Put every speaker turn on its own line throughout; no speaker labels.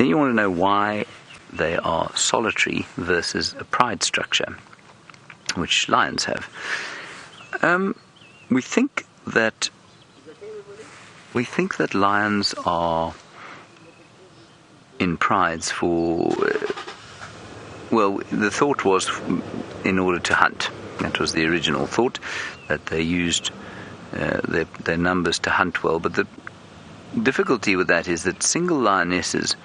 Then you want to know why they are solitary versus a pride structure, which lions have. We think that lions are in prides for, the thought was in order to hunt. That was the original thought, that they used their numbers to hunt well. But the difficulty with that is that single lionesses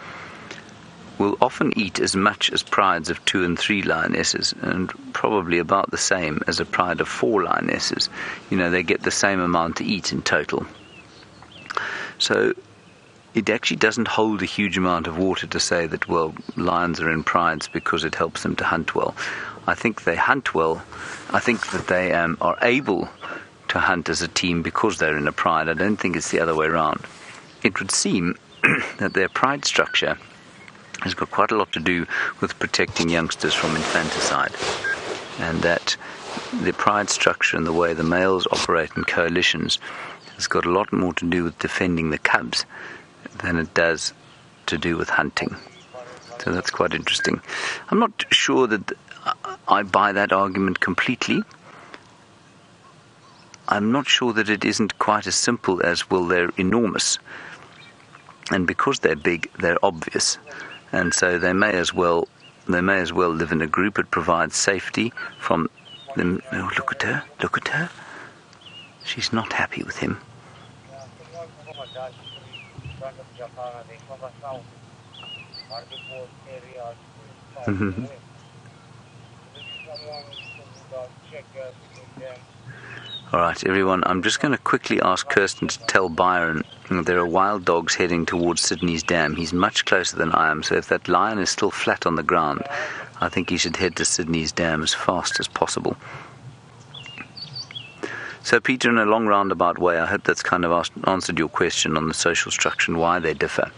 will often eat as much as prides of 2 and 3 lionesses, and probably about the same as a pride of 4 lionesses. They get the same amount to eat in total. So it actually doesn't hold a huge amount of water to say that, lions are in prides because it helps them to hunt well. I think they hunt well. I think that they are able to hunt as a team because they're in a pride. I don't think it's the other way around. It would seem that their pride structure has got quite a lot to do with protecting youngsters from infanticide, and that the pride structure and the way the males operate in coalitions has got a lot more to do with defending the cubs than it does to do with hunting. So that's quite interesting. I'm not sure that I buy that argument completely. I'm not sure that it isn't quite as simple as, they're enormous, and because they're big, they're obvious. And so they may as well live in a group. It provides safety from them. Oh, look at her. She's not happy with him. All right, everyone, I'm just going to quickly ask Kirsten to tell Byron there are wild dogs heading towards Sydney's dam. He's much closer than I am, so if that lion is still flat on the ground, I think he should head to Sydney's dam as fast as possible. So, Peter, in a long roundabout way, I hope that's kind of answered your question on the social structure and why they differ.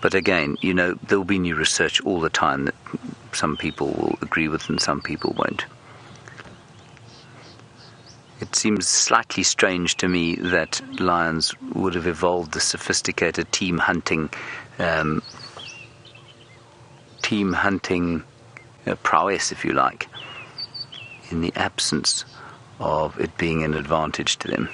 But again, there'll be new research all the time that some people will agree with and some people won't. It seems slightly strange to me that lions would have evolved the sophisticated team hunting prowess, if you like, in the absence of it being an advantage to them.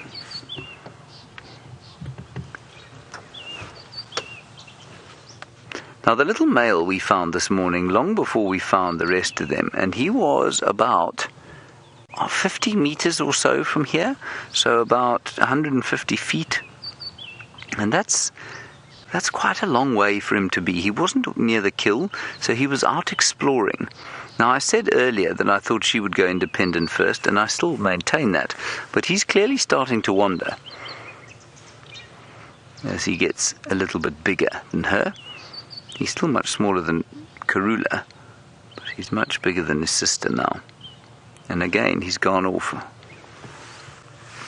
Now, the little male we found this morning, long before we found the rest of them, and he was about 50 meters or so from here, so about 150 feet. And that's quite a long way for him to be. He wasn't near the kill, so he was out exploring. Now, I said earlier that I thought she would go independent first, and I still maintain that. But he's clearly starting to wander as he gets a little bit bigger than her. He's still much smaller than Karula, but he's much bigger than his sister now. And again, he's gone off.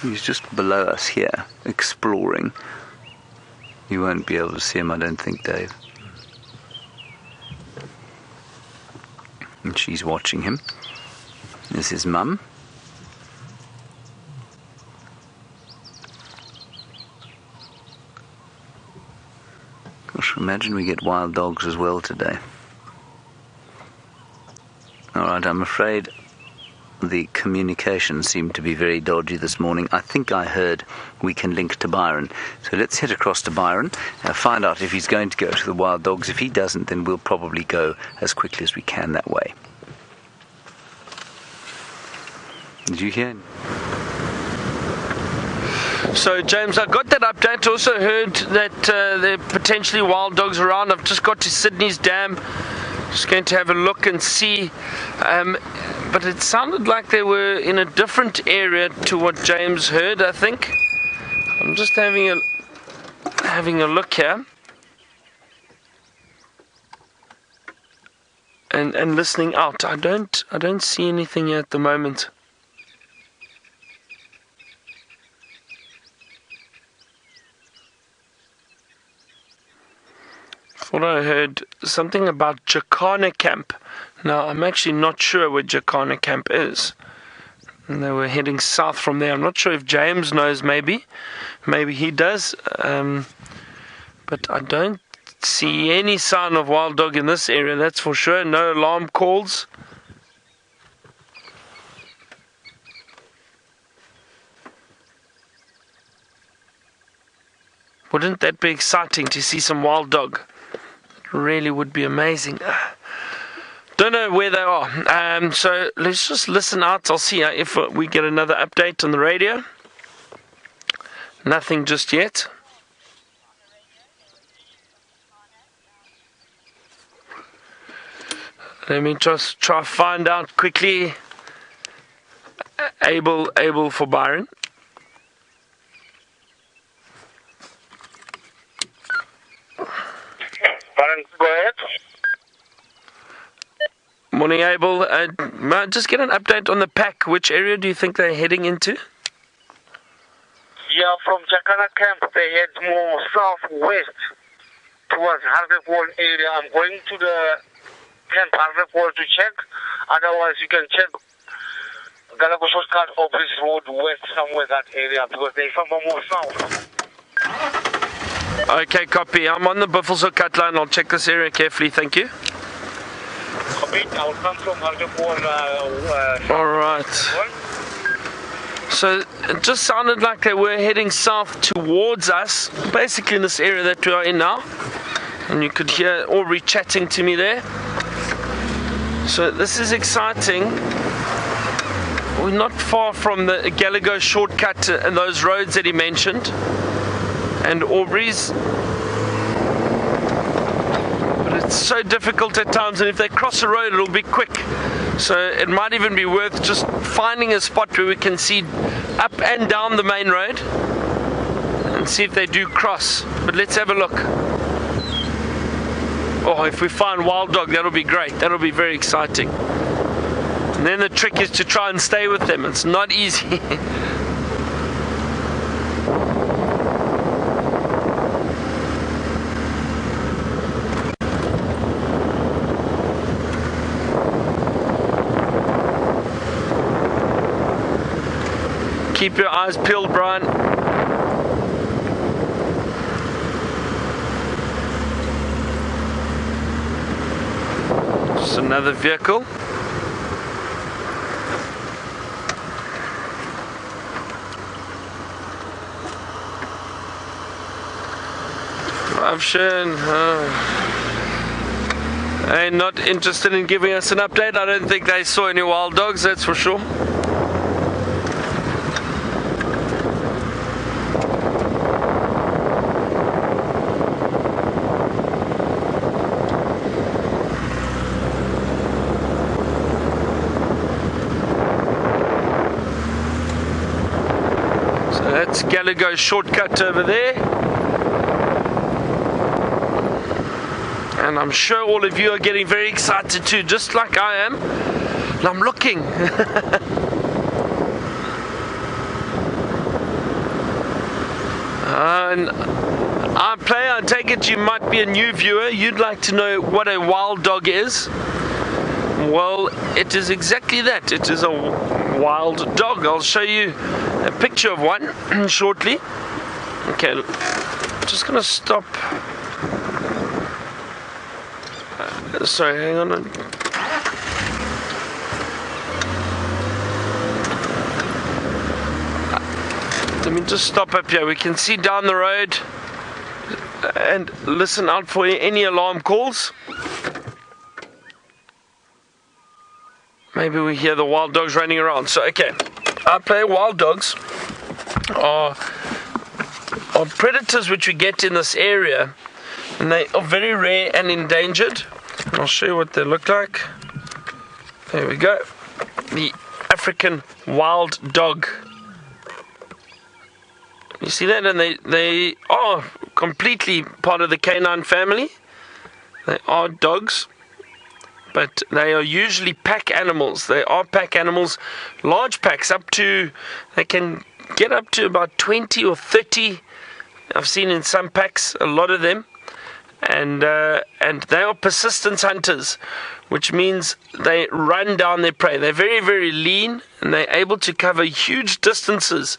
He's just below us here, exploring. You won't be able to see him, I don't think, Dave. And she's watching him. There's his mum. Gosh, imagine we get wild dogs as well today. Alright, I'm afraid the communications seemed to be very dodgy this morning. I think I heard we can link to Byron. So let's head across to Byron and find out if he's going to go to the wild dogs. If he doesn't, then we'll probably go as quickly as we can that way. Did you hear?
So, James, I got that update. Also heard that there are potentially wild dogs around. I've just got to Sydney's dam. Just going to have a look and see. But it sounded like they were in a different area to what James heard, I think. I'm just having a look here. And listening out. I don't see anything here at the moment. Thought I heard something about Jacana Camp. Now, I'm actually not sure where Jacana Camp is. And they were heading south from there. I'm not sure if James knows, maybe he does, but I don't see any sign of wild dog in this area, that's for sure. No alarm calls. Wouldn't that be exciting to see some wild dog? It really would be amazing. Don't know where they are. So let's just listen out. I'll see if we get another update on the radio. Nothing just yet. Let me just try find out quickly. Able for Byron.
Byron, go ahead.
Morning, Abel. May I just get an update on the pack? Which area do you think they're heading into?
Yeah, from Jakana camp, they head more southwest towards Waterhole area. I'm going to the camp Waterhole to check. Otherwise, you can check Galago shortcut of this road west, somewhere that area, because they from more south.
Okay, copy. I'm on the Buffalo cut line. I'll check this area carefully. Thank you.
I'll come from Waterhole.
All right. So it just sounded like they were heading south towards us, basically in this area that we are in now. And you could hear Aubrey chatting to me there. So this is exciting. We're not far from the Galago shortcut and those roads that he mentioned. And Aubrey's. But it's so difficult at times, and if they cross the road, it'll be quick. So it might even be worth just finding a spot where we can see up and down the main road and see if they do cross. But let's have a look. Oh, if we find wild dog, that'll be great. That'll be very exciting. And then the trick is to try and stay with them. It's not easy. Keep your eyes peeled, Brian. Just another vehicle. Option. They're not interested in giving us an update. I don't think they saw any wild dogs, that's for sure. That's Galago shortcut over there. And I'm sure all of you are getting very excited too, just like I am. And I'm looking. And I take it you might be a new viewer. You'd like to know what a wild dog is. Well, it is exactly that. It is a wild dog. I'll show you a picture of one shortly. Okay, I'm just gonna stop. Sorry, hang on. Let me just stop up here. We can see down the road and listen out for any alarm calls. Maybe we hear the wild dogs running around. So, okay, I play wild dogs are predators which we get in this area, and they are very rare and endangered. I'll show you what they look like. There we go. The African wild dog. You see that? And they are completely part of the canine family. They are dogs, but they are usually pack animals. They are pack animals, large packs, they can get up to about 20 or 30. I've seen in some packs, a lot of them. and they are persistent hunters, which means they run down their prey. They're very, very lean, and they're able to cover huge distances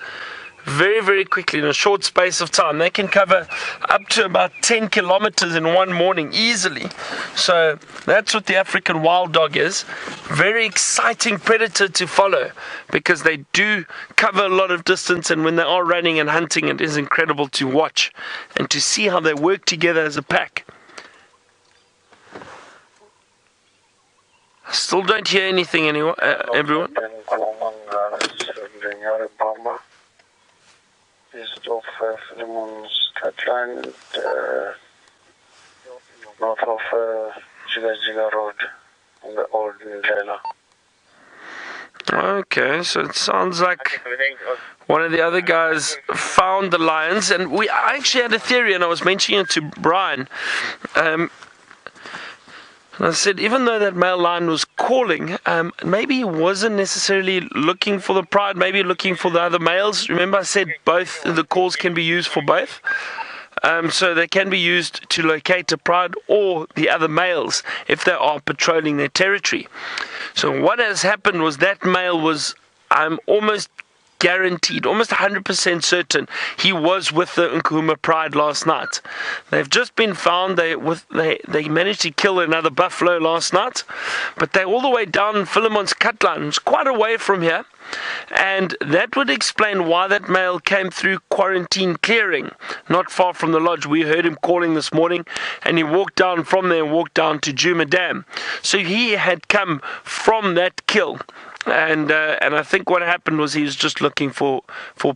very, very quickly in a short space of time. They can cover up to about 10 kilometers in one morning easily. So that's what the African wild dog is. Very exciting predator to follow, because they do cover a lot of distance, and when they are running and hunting, it is incredible to watch and to see how they work together as a pack. I still don't hear anything, everyone.
East of Scotland, north of Jiga Road, on the old Ndlela.
Okay, so it sounds like one of the other guys found the lions, and I actually had a theory, and I was mentioning it to Brian. And I said, even though that male lion was calling, maybe he wasn't necessarily looking for the pride, maybe looking for the other males. Remember I said both the calls can be used for both? So they can be used to locate a pride or the other males if they are patrolling their territory. So what has happened was that male was, I'm almost guaranteed, almost 100% certain, he was with the Nkuhuma Pride last night. They've just been found. They managed to kill another buffalo last night, but they're all the way down in Philemon's Cutline. It's quite away from here, and that would explain why that male came through quarantine clearing, not far from the lodge. We heard him calling this morning, and he walked down from there and walked down to Djuma Dam. So he had come from that kill. And I think what happened was he was just looking for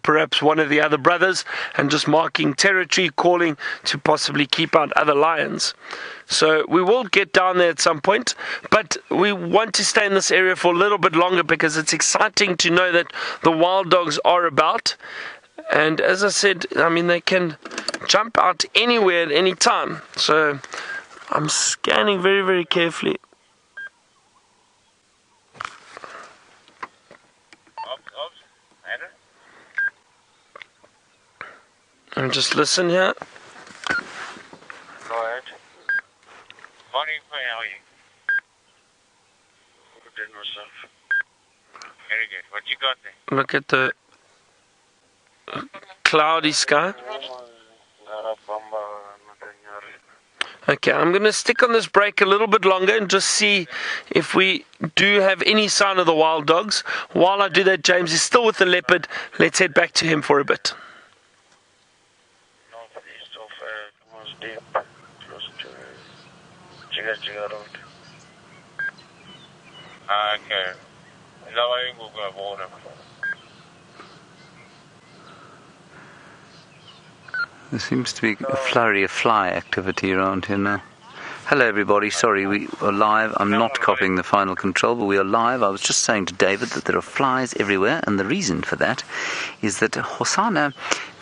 perhaps one of the other brothers and just marking territory, calling to possibly keep out other lions. So we will get down there at some point, but we want to stay in this area for a little bit longer because it's exciting to know that the wild dogs are about. And as I said, I mean, they can jump out anywhere at any time. So I'm scanning very, very carefully. And just listen here.
Go ahead. Morning, how are you? Good in myself. Very good. What you got there?
Look at the cloudy sky. Okay, I'm going to stick on this break a little bit longer and just see if we do have any sign of the wild dogs. While I do that, James is still with the leopard. Let's head back to him for a bit.
Northeast of Deep, close to Jiga Road. Okay. Now I will go water.
There seems to be a flurry of fly activity around here now. Hello everybody, sorry, we are live. I'm not copying the final control, but we are live. I was just saying to David that there are flies everywhere, and the reason for that is that Hosana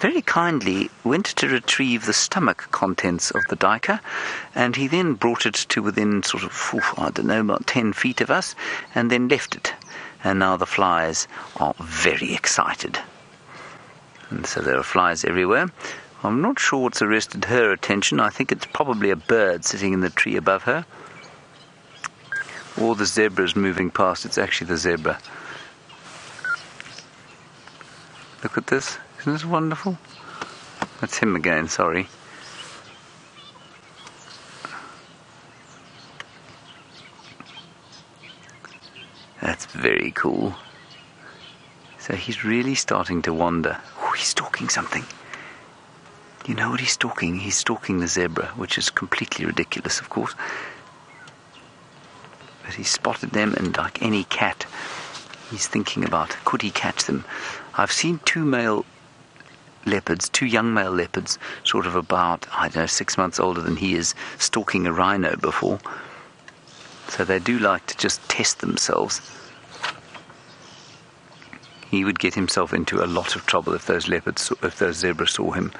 very kindly went to retrieve the stomach contents of the duiker, and he then brought it to within sort of, I don't know, about 10 feet of us, and then left it. And now the flies are very excited. And so there are flies everywhere. I'm not sure what's arrested her attention. I think it's probably a bird sitting in the tree above her. Or the zebra's moving past. It's actually the zebra. Look at this. Isn't this wonderful? That's him again, sorry. That's very cool. So he's really starting to wander. Oh, he's stalking something. You know what he's stalking? He's stalking the zebra, which is completely ridiculous, of course. But he's spotted them, and like any cat, he's thinking about, could he catch them? I've seen two young male leopards, sort of about, 6 months older than he is, stalking a rhino before. So they do like to just test themselves. He would get himself into a lot of trouble if those zebras saw him.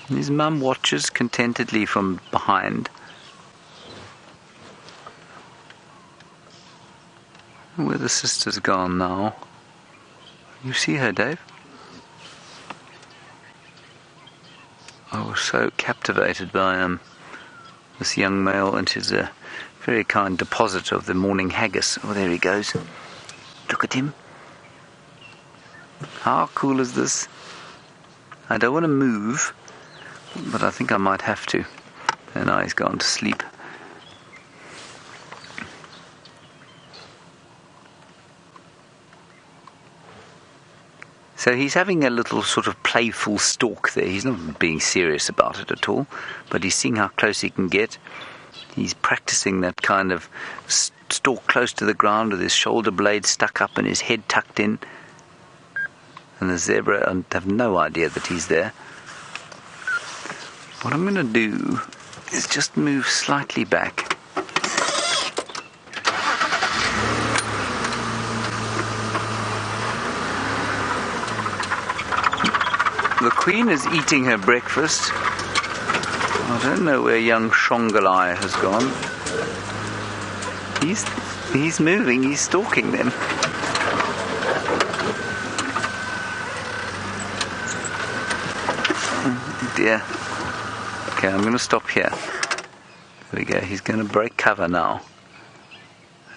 His mum watches contentedly from behind. Where the sister's gone now? You see her, Dave? was so captivated by this young male and his very kind deposit of the morning haggis. Oh, there he goes. Look at him. How cool is this? I don't want to move, but I think I might have to. And now he's gone to sleep. So he's having a little sort of playful stalk there. He's not being serious about it at all, but he's seeing how close he can get. He's practicing that kind of stalk close to the ground with his shoulder blades stuck up and his head tucked in. And the zebra have no idea that he's there. What I'm going to do is just move slightly back. The queen is eating her breakfast. I don't know where young Shongalai has gone. He's moving, he's stalking them. Dear. Okay, I'm going to stop here. There we go. He's going to break cover now.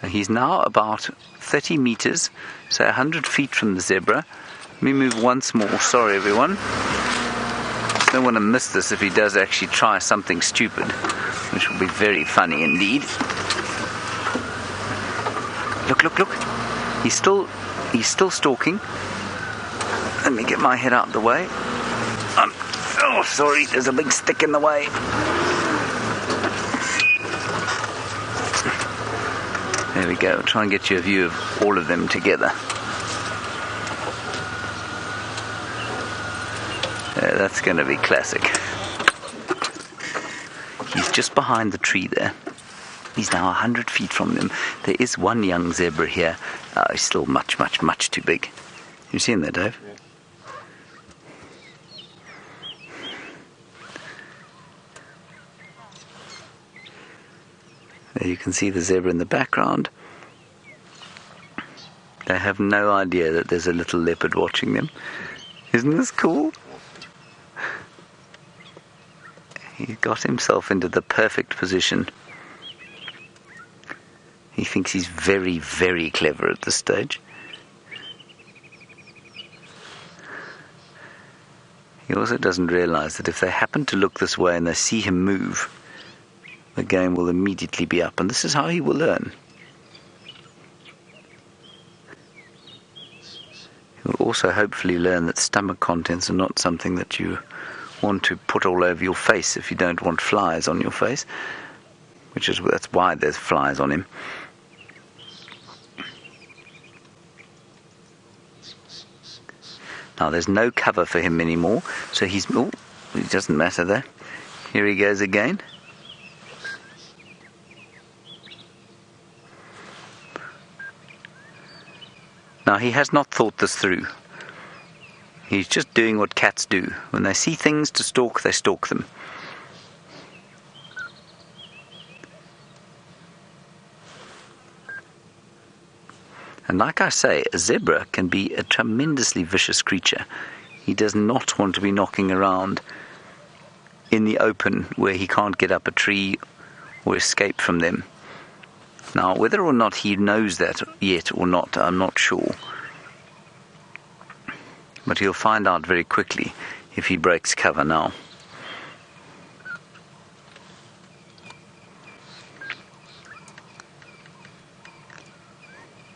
He's now about 30 meters, so 100 feet from the zebra. Let me move once more. Sorry, everyone. I don't want to miss this if he does actually try something stupid, which will be very funny indeed. Look, look, look. He's still stalking. Let me get my head out of the way. Oh, sorry, there's a big stick in the way. There we go. Try and get you a view of all of them together. That's going to be classic. He's just behind the tree there. He's now 100 feet from them. There is one young zebra here. He's still much, much, much too big. You seen that, Dave?
Yeah.
There you can see the zebra in the background. They have no idea that there's a little leopard watching them. Isn't this cool? He got himself into the perfect position. He thinks he's very, very clever at this stage. He also doesn't realize that if they happen to look this way and they see him move, the game will immediately be up, and this is how he will learn. He will also hopefully learn that stomach contents are not something that you want to put all over your face if you don't want flies on your face, that's why there's flies on him. Now there's no cover for him anymore, so it doesn't matter there. Here he goes again. Now he has not thought this through. He's just doing what cats do. When they see things to stalk, they stalk them. And like I say, a zebra can be a tremendously vicious creature. He does not want to be knocking around in the open where he can't get up a tree or escape from them. Now, whether or not he knows that yet or not, I'm not sure. But he'll find out very quickly if he breaks cover now.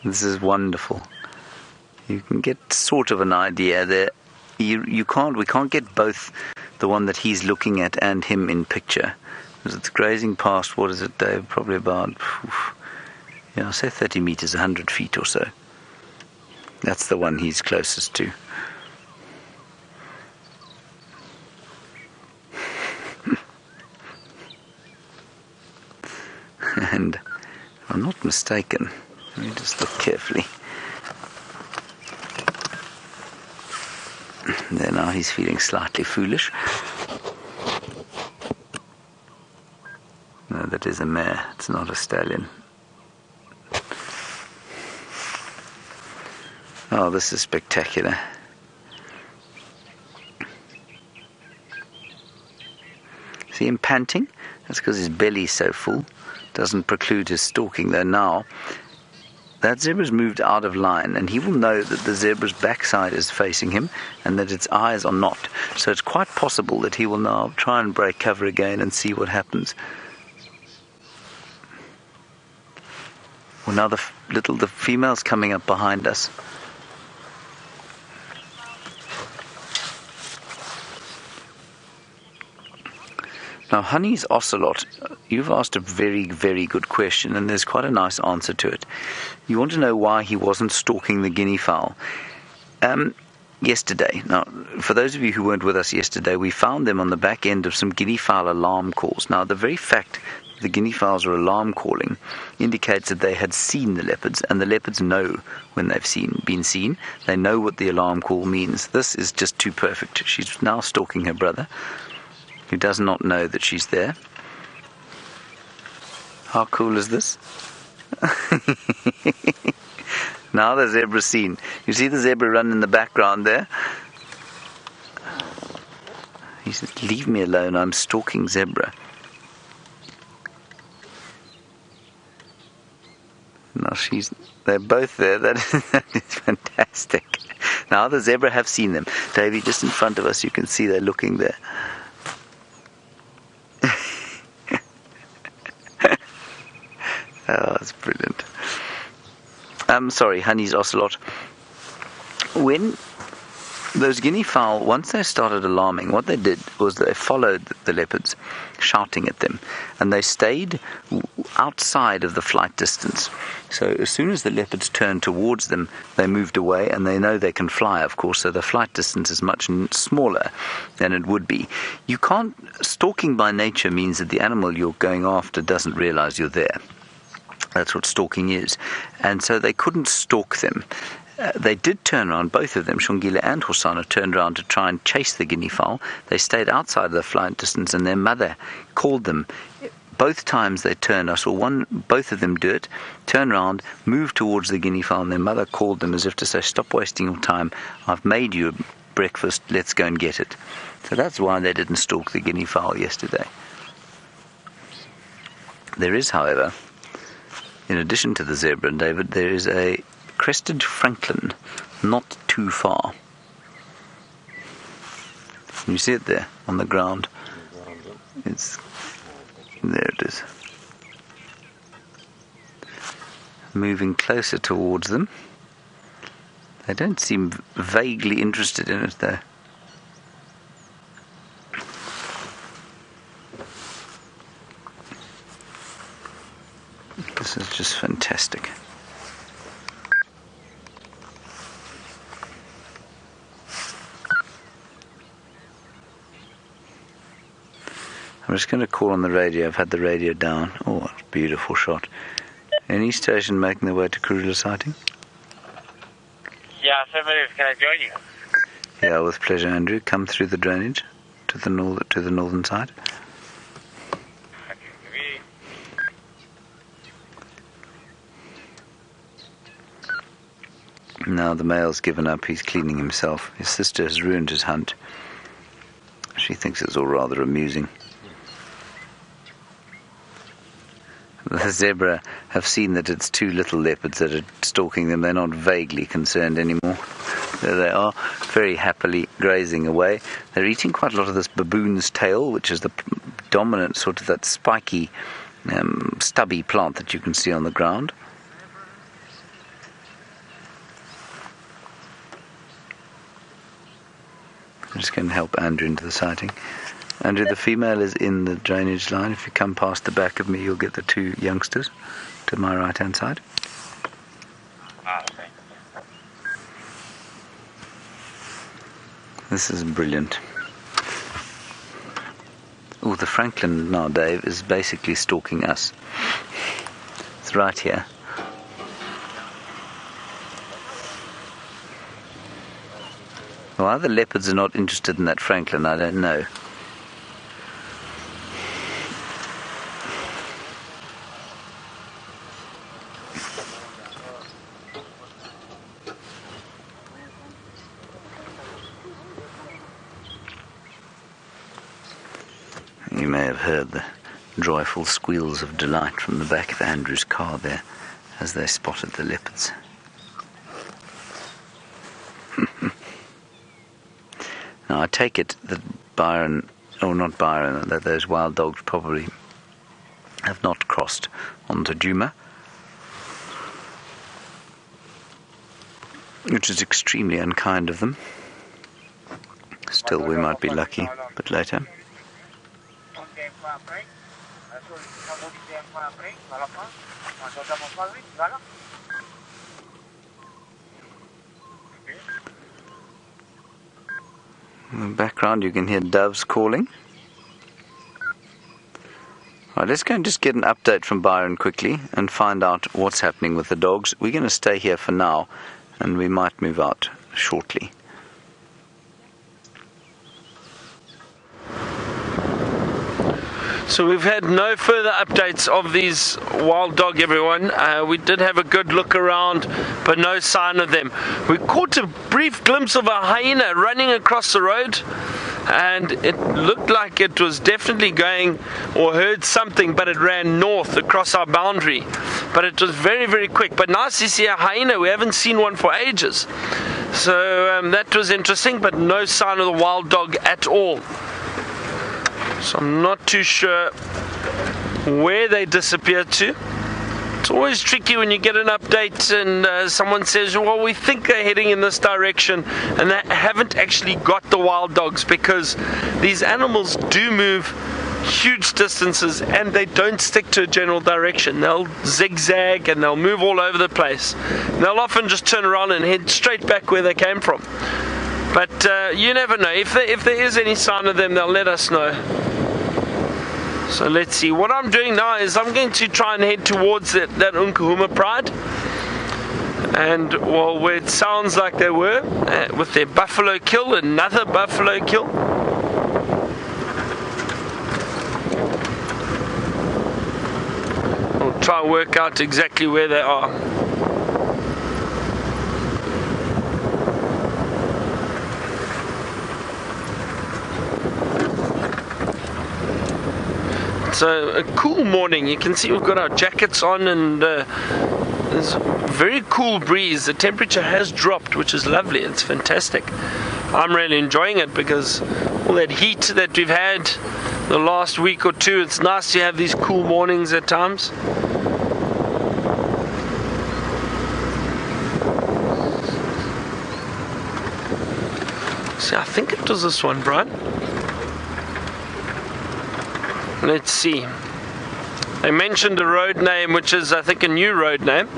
This is wonderful. You can get sort of an idea there. We can't get both the one that he's looking at and him in picture. Because it's grazing past, what is it, Dave? Probably about, I'll say 30 meters, 100 feet or so. That's the one he's closest to. And if I'm not mistaken, let me just look carefully. There now, he's feeling slightly foolish. No, that is a mare, it's not a stallion. Oh, this is spectacular. See him panting? That's because his belly's so full. Doesn't preclude his stalking, though now that zebra's moved out of line, and he will know that the zebra's backside is facing him and that its eyes are not. So it's quite possible that he will now try and break cover again and see what happens. Well, now the female's coming up behind us. Now, Honey's ocelot, you've asked a very, very good question, and there's quite a nice answer to it. You want to know why he wasn't stalking the guinea fowl. Yesterday, now, for those of you who weren't with us yesterday, we found them on the back end of some guinea fowl alarm calls. Now, the very fact the guinea fowls are alarm calling indicates that they had seen the leopards, and the leopards know when they've been seen. They know what the alarm call means. This is just too perfect. She's now stalking her brother, who does not know that she's there. How cool is this? Now the zebra's seen. You see the zebra run in the background there? He says, leave me alone, I'm stalking zebra. Now they're both there. That is fantastic. Now the zebra have seen them. Davey, just in front of us, you can see they're looking there. Oh, that's brilliant. Sorry, Honey's ocelot. When those guinea fowl, once they started alarming, what they did was they followed the leopards, shouting at them, and they stayed outside of the flight distance. So as soon as the leopards turned towards them, they moved away, and they know they can fly, of course, so the flight distance is much smaller than it would be. You can't, stalking by nature means that the animal you're going after doesn't realize you're there. That's what stalking is. And so they couldn't stalk them. They did turn around, both of them, Shongile and Hosana, turned around to try and chase the guinea fowl. They stayed outside of the flight distance, and their mother called them. Both times they turned, I saw both of them do it, turn around, move towards the guinea fowl, and their mother called them as if to say, stop wasting your time, I've made you breakfast, let's go and get it. So that's why they didn't stalk the guinea fowl yesterday. There is, however, in addition to the zebra and David, there is a crested francolin not too far. Can you see it there on the ground? There it is. Moving closer towards them. They don't seem vaguely interested in it though. This is just fantastic. I'm just going to call on the radio. I've had the radio down. Oh, what a beautiful shot. Any station making their way to Karula sighting?
Yeah, somebody can I join you?
Yeah, with pleasure, Andrew. Come through the drainage to the northern side. Now the male's given up. He's cleaning himself. His sister has ruined his hunt. She thinks it's all rather amusing. The zebra have seen that it's two little leopards that are stalking them. They're not vaguely concerned anymore. There they are, very happily grazing away. They're eating quite a lot of this baboon's tail, which is the dominant sort of that spiky, stubby plant that you can see on the ground. I'm just going to help Andrew into the sighting. Andrew, the female is in the drainage line. If you come past the back of me, you'll get the two youngsters to my right-hand side.
Okay.
This is brilliant. Oh, the francolin now, Dave, is basically stalking us. It's right here. Why the leopards are not interested in that francolin, I don't know. You may have heard the joyful squeals of delight from the back of Andrew's car there as they spotted the leopards. Now I take it that that those wild dogs probably have not crossed onto Djuma, which is extremely unkind of them. Still, we might be lucky, but later. In the background you can hear doves calling. Right, let's go and just get an update from Byron quickly and find out what's happening with the dogs. We're going to stay here for now and we might move out shortly.
So we've had no further updates of these wild dog, everyone. We did have a good look around, but no sign of them. We caught a brief glimpse of a hyena running across the road, and it looked like it was definitely going or heard something, but it ran north across our boundary. But it was very, very quick. But nice to see a hyena. We haven't seen one for ages. So that was interesting, but no sign of the wild dog at all. So I'm not too sure where they disappeared to. It's always tricky when you get an update and someone says, well, we think they're heading in this direction, and they haven't actually got the wild dogs, because these animals do move huge distances and they don't stick to a general direction. They'll zigzag and they'll move all over the place. They'll often just turn around and head straight back where they came from. But you never know. If there is any sign of them, they'll let us know. So let's see. What I'm doing now is I'm going to try and head towards that Nkahuma Pride. And well, where it sounds like they were, with their buffalo kill, another buffalo kill. We'll try and work out exactly where they are. It's a cool morning. You can see we've got our jackets on, and there's a very cool breeze. The temperature has dropped, which is lovely. It's fantastic. I'm really enjoying it because all that heat that we've had the last week or two, it's nice to have these cool mornings at times. See, I think it was this one, Brian. Let's see. They mentioned a road name, which is, I think, a new road name.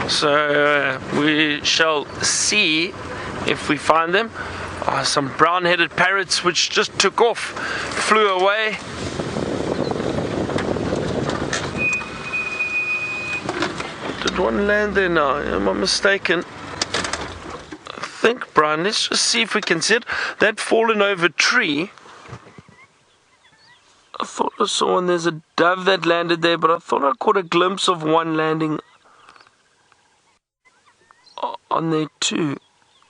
So we shall see if we find them. Some brown-headed parrots which just took off, flew away. Did one land there now? Am I mistaken? I think, Brian, let's just see if we can see it. That fallen over tree. I thought I saw one. There's a dove that landed there, but I thought I caught a glimpse of one landing on there too.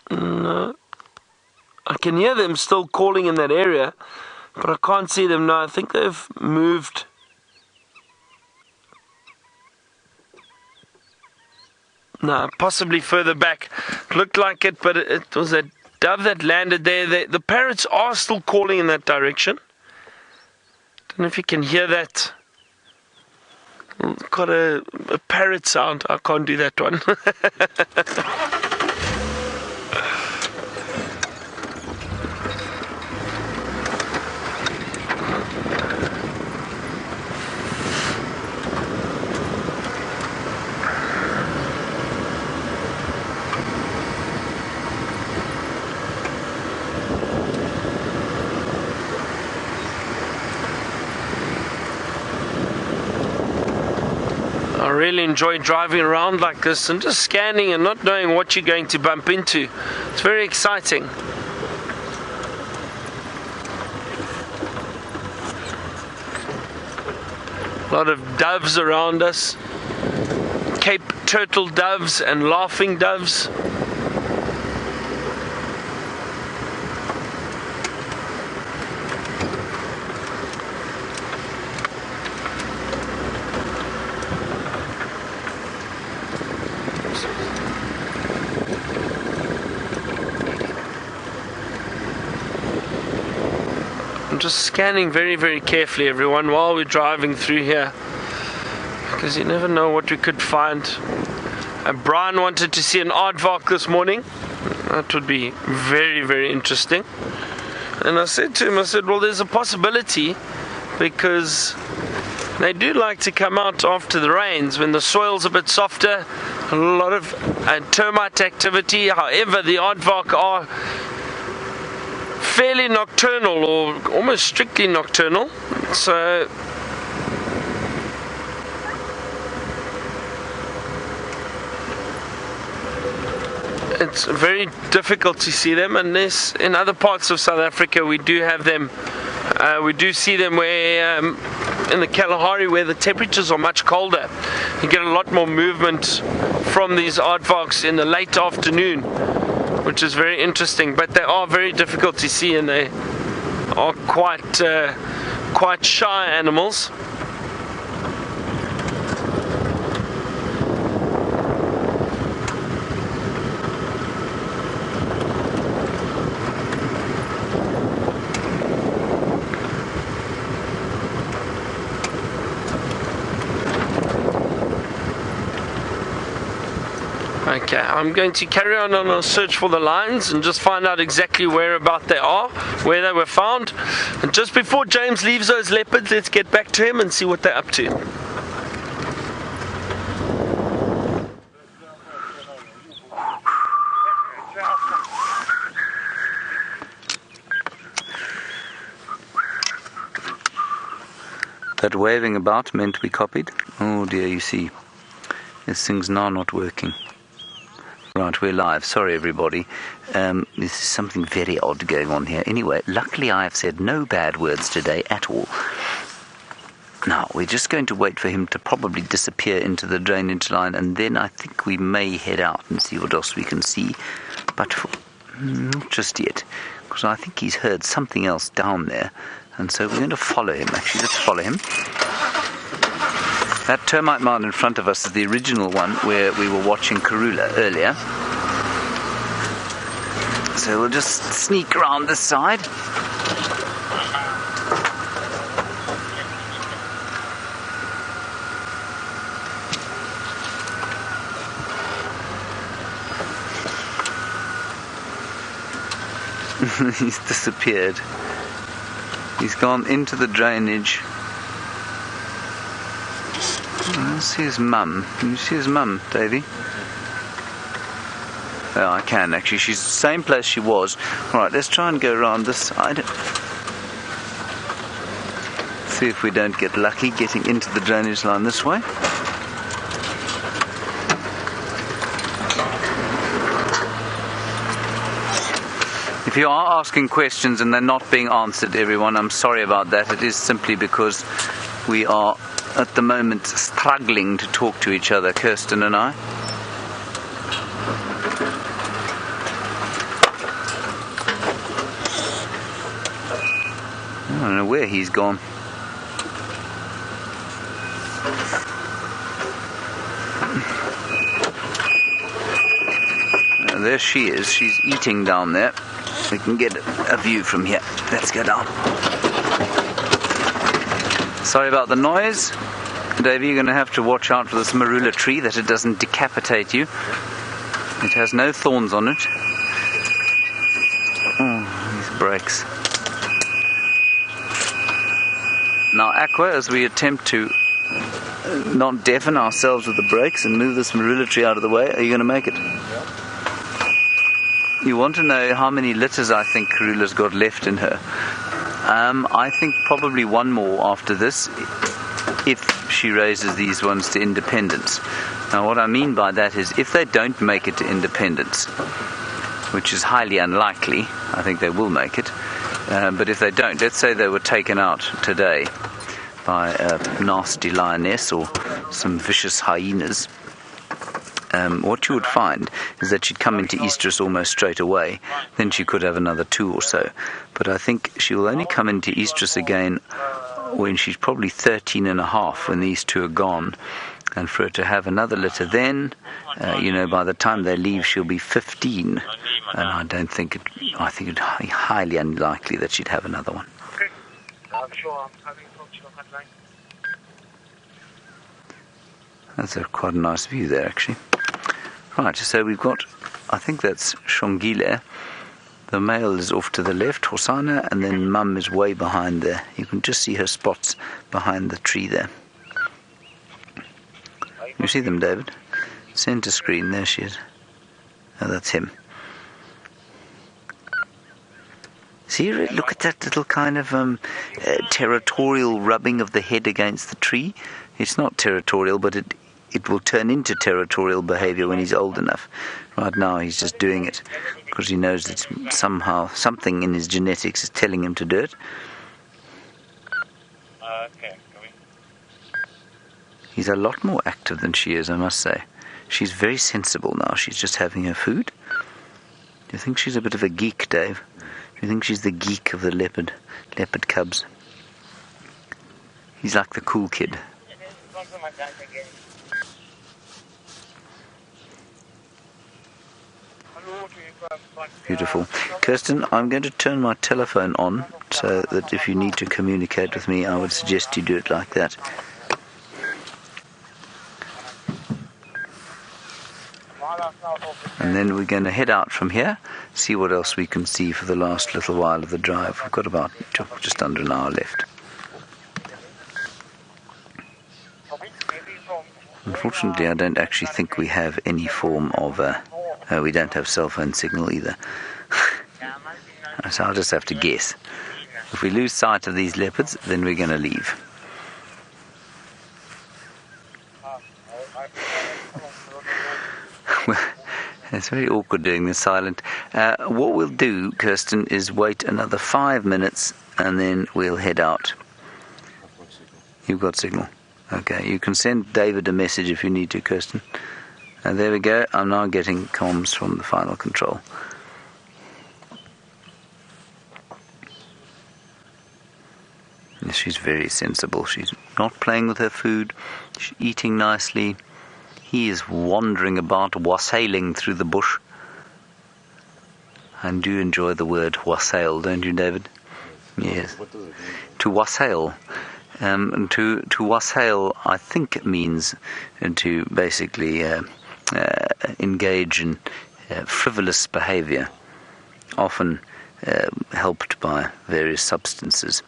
No. I can hear them still calling in that area, but I can't see them now. I think they've moved. No, possibly further back. It looked like it, but it was a dove that landed there. The parrots are still calling in that direction. Don't know if you can hear that. Got a parrot sound. I can't do that one. I really enjoy driving around like this and just scanning and not knowing what you're going to bump into. It's very exciting. A lot of doves around us. Cape turtle doves and laughing doves. just scanning very, very carefully, everyone, while we're driving through here, because you never know what we could find. Brian wanted to see an aardvark this morning. That would be very, very interesting. And I said to him, well, there's a possibility, because they do like to come out after the rains when the soil's a bit softer, a lot of termite activity. However, the aardvark are fairly nocturnal, or almost strictly nocturnal, so it's very difficult to see them, unless in other parts of South Africa we do have them. We do see them where in the Kalahari, where the temperatures are much colder. You get a lot more movement from these aardvarks in the late afternoon, which is very interesting. But they are very difficult to see, and they are quite shy animals. Okay, I'm going to carry on a search for the lions and just find out exactly whereabout they are, where they were found. And just before James leaves those leopards, let's get back to him and see what they're up to.
That waving about meant to be copied. Oh dear, you see, this thing's now not working. Right, we're live. Sorry, everybody. This is something very odd going on here. Anyway, luckily I have said no bad words today at all. Now, we're just going to wait for him to probably disappear into the drainage line, and then I think we may head out and see what else we can see. But not just yet, because I think he's heard something else down there. And so we're going to follow him. Actually, let's follow him. That termite mound in front of us is the original one where we were watching Karula earlier. So we'll just sneak around this side. He's disappeared. He's gone into the drainage. I see his mum. Can you see his mum, Davey? Oh, I can actually. She's the same place she was. Alright, let's try and go around this side. See if we don't get lucky getting into the drainage line this way. If you are asking questions and they're not being answered, everyone, I'm sorry about that. It is simply because we are at the moment struggling to talk to each other, Kirsten and I. I don't know where he's gone. There she is. She's eating down there. We can get a view from here. Let's go down. Sorry about the noise. Davey, you're going to have to watch out for this marula tree, that it doesn't decapitate you. It has no thorns on it. Oh, these brakes. Now, Aqua, as we attempt to not deafen ourselves with the brakes and move this marula tree out of the way, are you going to make it? You want to know how many litters I think Karula's got left in her. I think probably one more after this, if she raises these ones to independence. Now what I mean by that is, if they don't make it to independence, which is highly unlikely, I think they will make it, but if they don't, let's say they were taken out today by a nasty lioness or some vicious hyenas, what you would find is that she'd come into estrus almost straight away. Then she could have another 2 or so. But I think she will only come into estrus again when she's probably 13 and a half, when these 2 are gone. And for her to have another litter then, by the time they leave, she'll be 15. And I think it'd be highly unlikely that she'd have another one.
I'm sure I'm having talked to you on line.
That's quite a nice view there, actually. Right, so we've got, I think that's Shongile. The male is off to the left, Hosanna, and then Mum is way behind there. You can just see her spots behind the tree there. You see them, David? Center screen, there she is. Oh, that's him. See, look at that little kind of territorial rubbing of the head against the tree. It's not territorial, but it will turn into territorial behavior when he's old enough. Right now, he's just doing it because he knows that somehow something in his genetics is telling him to do it.
Okay.
He's a lot more active than she is, I must say. She's very sensible now. She's just having her food. Do you think she's a bit of a geek, Dave? Do you think she's the geek of the leopard cubs? He's like the cool kid. Beautiful. Kirsten, I'm going to turn my telephone on so that if you need to communicate with me, I would suggest you do it like that. And then we're going to head out from here, see what else we can see for the last little while of the drive. We've got about just under an hour left. Unfortunately, I don't actually think we have any form of... we don't have cell phone signal either. So I'll just have to guess. If we lose sight of these leopards, then we're going to leave. It's very awkward doing this silent. What we'll do, Kirsten, is wait another 5 minutes and then we'll head out. You've got signal. Okay, you can send David a message if you need to, Kirsten. There we go. I'm now getting comms from the final control. Yes, she's very sensible. She's not playing with her food. She's eating nicely. He is wandering about, wassailing through the bush. I do enjoy the word wassail, don't you, David? Yes.
What does it mean?
To wassail. And to wassail, I think it means to basically engage in frivolous behavior, often helped by various substances.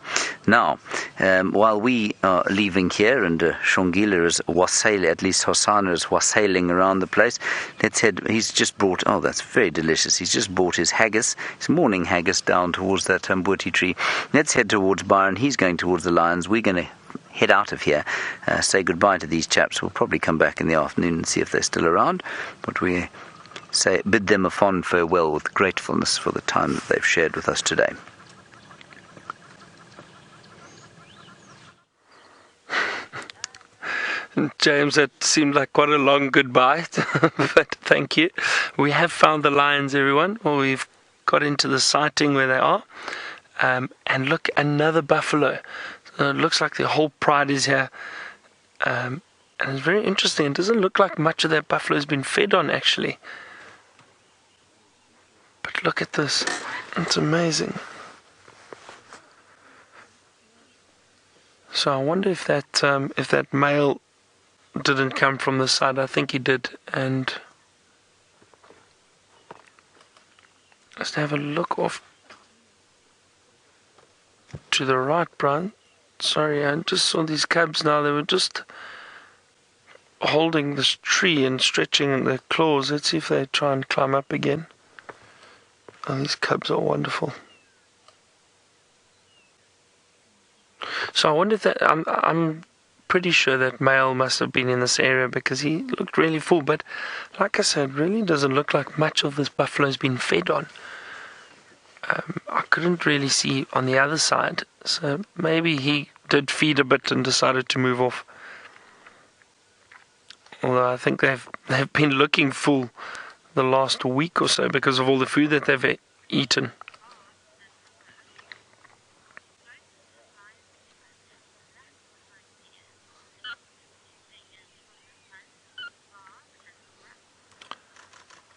Now, while we are leaving here and Shongila is wassailing, at least Hosanna is wassailing around the place, let's head. He's just brought, oh, that's very delicious. He's just brought his haggis, his morning haggis, down towards that tambuti tree. Let's head towards Byron. He's going towards the lions. We're going to head out of here, say goodbye to these chaps. We'll probably come back in the afternoon and see if they're still around, but we bid them a fond farewell with gratefulness for the time that they've shared with us today.
James, that seemed like quite a long goodbye, but thank you. We have found the lions, everyone. Well, we've got into the sighting where they are. And look, another buffalo. It looks like the whole pride is here. And it's very interesting. It doesn't look like much of that buffalo has been fed on, actually. But look at this. It's amazing. So I wonder if that male didn't come from the side. I think he did. And let's have a look off to the right, Brian. Sorry, I just saw these cubs now. They were just holding this tree and stretching their claws. Let's see if they try and climb up again. Oh, these cubs are wonderful. So I wonder if that... I'm pretty sure that male must have been in this area because he looked really full. But like I said, really doesn't look like much of this buffalo's been fed on. I couldn't really see on the other side. So maybe he did feed a bit and decided to move off. Although I think they've been looking full the last week or so because of all the food that they've eaten.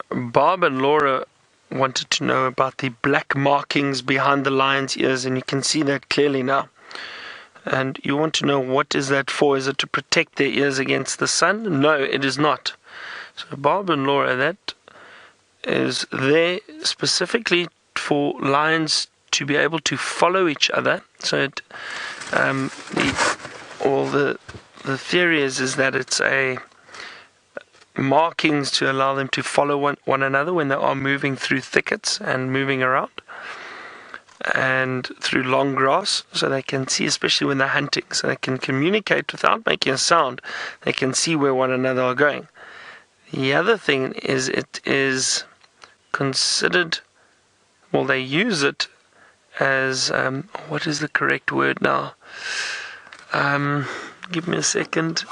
Bob and Laura wanted to know about the black markings behind the lion's ears, and you can see that clearly now. And you want to know what is that for? Is it to protect their ears against the sun? No, it is not. So Barb and Laura, that is there specifically for lions to be able to follow each other. So the theory is that it's a markings to allow them to follow one another when they are moving through thickets and moving around and through long grass, so they can see, especially when they're hunting, so they can communicate without making a sound. They can see where one another are going. The other thing is it is considered, well, they use it as, what is the correct word now? Give me a second.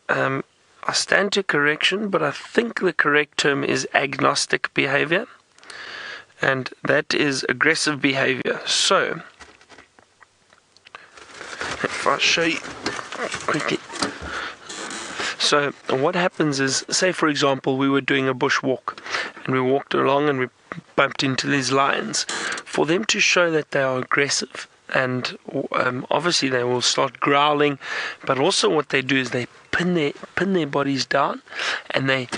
I stand to correction, but I think the correct term is agnostic behavior, and that is aggressive behavior. So, if I show you quickly. So, what happens is, say for example, we were doing a bush walk, and we walked along and we bumped into these lions. For them to show that they are aggressive, and obviously they will start growling, but also what they do is they pin their bodies down, and they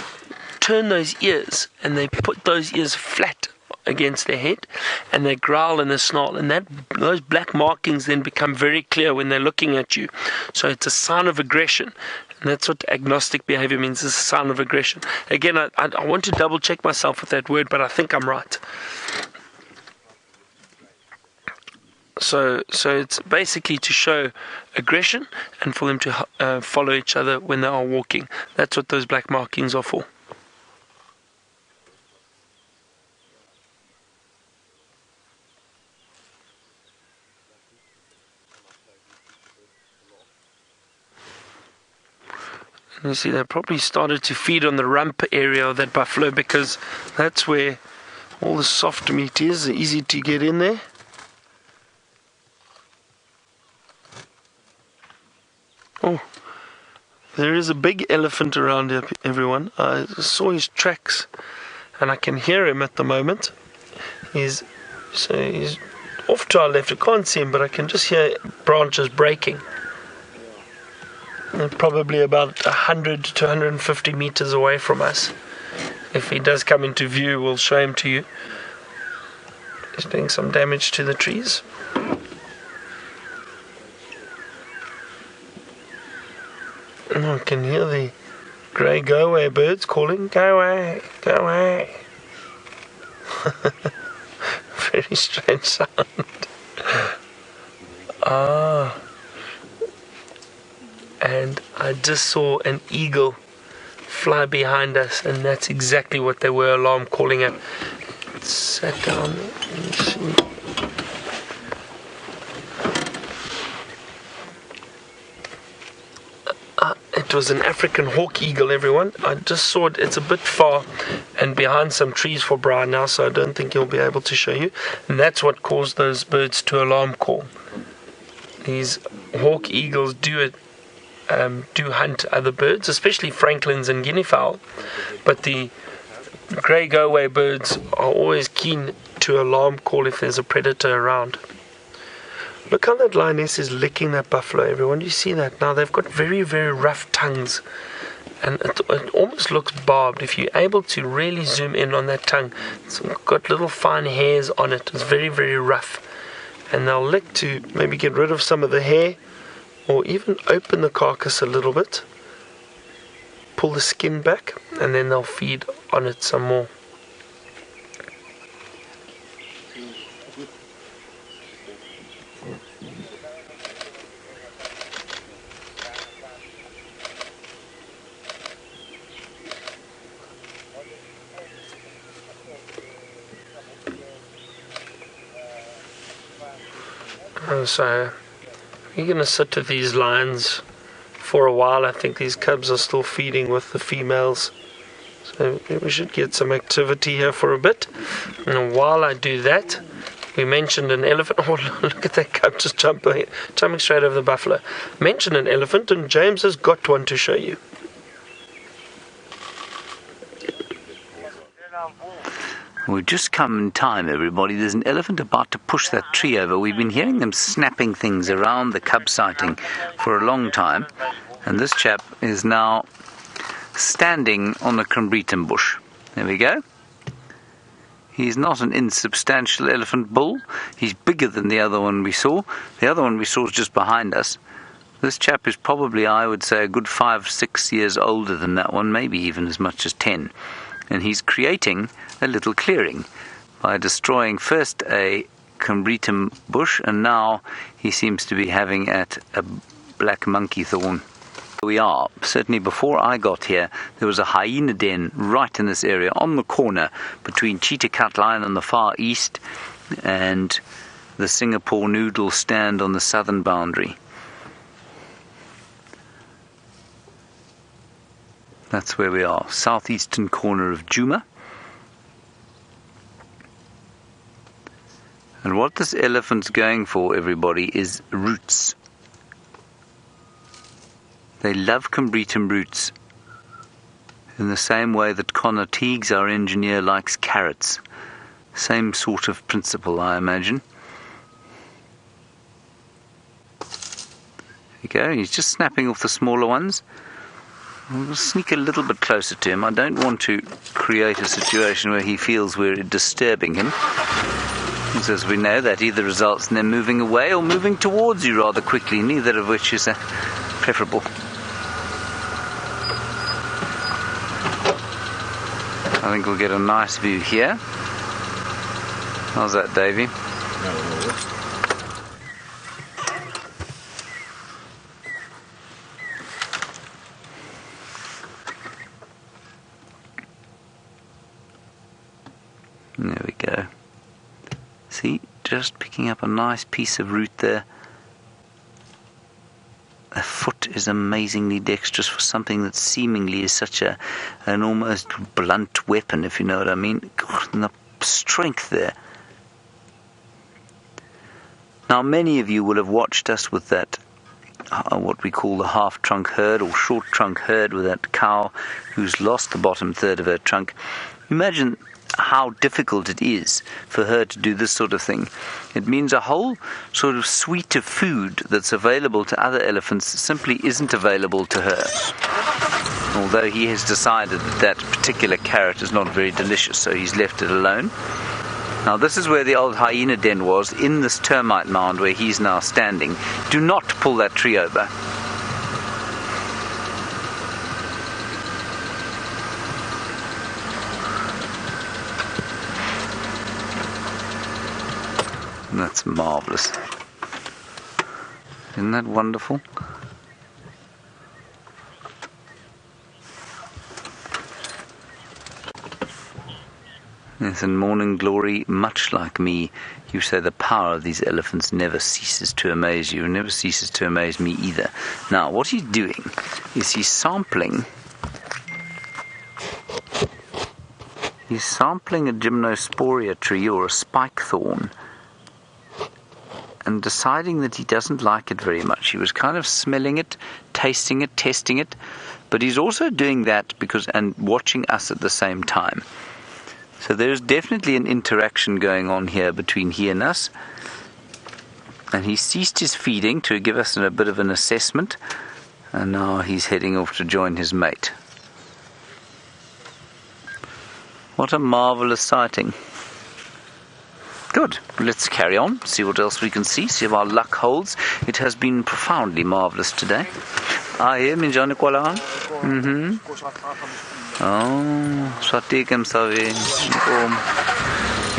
turn those ears, and they put those ears flat against their head, and they growl and they snarl, and those black markings then become very clear when they're looking at you. So it's a sign of aggression, and that's what agnostic behavior means, is a sign of aggression. Again, I want to double check myself with that word, but I think I'm right. So it's basically to show aggression and for them to follow each other when they are walking. That's what those black markings are for. And you see, they probably started to feed on the rump area of that buffalo, because that's where all the soft meat is, easy to get in there. Oh, there is a big elephant around here, everyone. I saw his tracks, and I can hear him at the moment. He's off to our left. I can't see him, but I can just hear branches breaking. And probably about 100 to 150 meters away from us. If he does come into view, we'll show him to you. He's doing some damage to the trees. And I can hear the grey go-away birds calling, "Go away, go away." Very strange sound. And I just saw an eagle fly behind us, and that's exactly what they were alarm calling at. It sat down. Let me see. It was an African hawk eagle, everyone. I just saw it. It's a bit far and behind some trees for Brian now, so I don't think he'll be able to show you. And that's what caused those birds to alarm call. These hawk eagles do hunt other birds, especially francolins and guinea fowl. But the grey go-away birds are always keen to alarm call if there's a predator around. Look how that lioness is licking that buffalo, everyone. Do you see that? Now, they've got very, very rough tongues. And it almost looks barbed. If you're able to really zoom in on that tongue, it's got little fine hairs on it. It's very, very rough. And they'll lick to maybe get rid of some of the hair, or even open the carcass a little bit. Pull the skin back, and then they'll feed on it some more. So we're going to sit with these lions for a while. I think these cubs are still feeding with the females, so we should get some activity here for a bit. And while I do that, we mentioned an elephant. Oh, look at that cub just jumping straight over the buffalo. Mentioned an elephant, and James has got one to show you.
We've just come in time, everybody. There's an elephant about to push that tree over. We've been hearing them snapping things around the cub sighting for a long time. And this chap is now standing on a combretum bush. There we go. He's not an insubstantial elephant bull. He's bigger than the other one we saw. The other one we saw is just behind us. This chap is probably, I would say, a good 5-6 years older than that one, maybe even as much as 10. And he's creating a little clearing by destroying first a combretum bush, and now he seems to be having at a black monkey thorn. We are. Certainly before I got here, there was a hyena den right in this area, on the corner between Cheetah Cut Line on the far east and the Singapore Noodle stand on the southern boundary. That's where we are, southeastern corner of Djuma. And what this elephant's going for, everybody, is roots. They love combretum roots in the same way that Connor Teagues, our engineer, likes carrots. Same sort of principle, I imagine. There you go, he's just snapping off the smaller ones. We'll sneak a little bit closer to him. I don't want to create a situation where he feels we're disturbing him. Because as we know, that either results in them moving away or moving towards you rather quickly, neither of which is preferable. I think we'll get a nice view here. How's that, Davey? There we go. See, just picking up a nice piece of root there. A foot is amazingly dexterous for something that seemingly is such an almost blunt weapon, if you know what I mean. God, and the strength there. Now, many of you will have watched us with that, what we call the half-trunk herd or short-trunk herd, with that cow who's lost the bottom third of her trunk. Imagine how difficult it is for her to do this sort of thing. It means a whole sort of suite of food that's available to other elephants simply isn't available to her. Although he has decided that that particular carrot is not very delicious, so he's left it alone. Now this is where the old hyena den was, in this termite mound where he's now standing. Do not pull that tree over. That's marvelous. Isn't that wonderful? Yes, in Morning Glory, much like me, you say the power of these elephants never ceases to amaze you, and never ceases to amaze me either. Now, what he's doing is he's sampling a gymnosporia tree or a spike thorn, and deciding that he doesn't like it very much. He was kind of smelling it, tasting it, testing it, but he's also doing that and watching us at the same time. So there's definitely an interaction going on here between he and us. And he ceased his feeding to give us a bit of an assessment, and now he's heading off to join his mate. What a marvelous sighting. Good. Let's carry on, see what else we can see if our luck holds. It has been profoundly marvelous today. He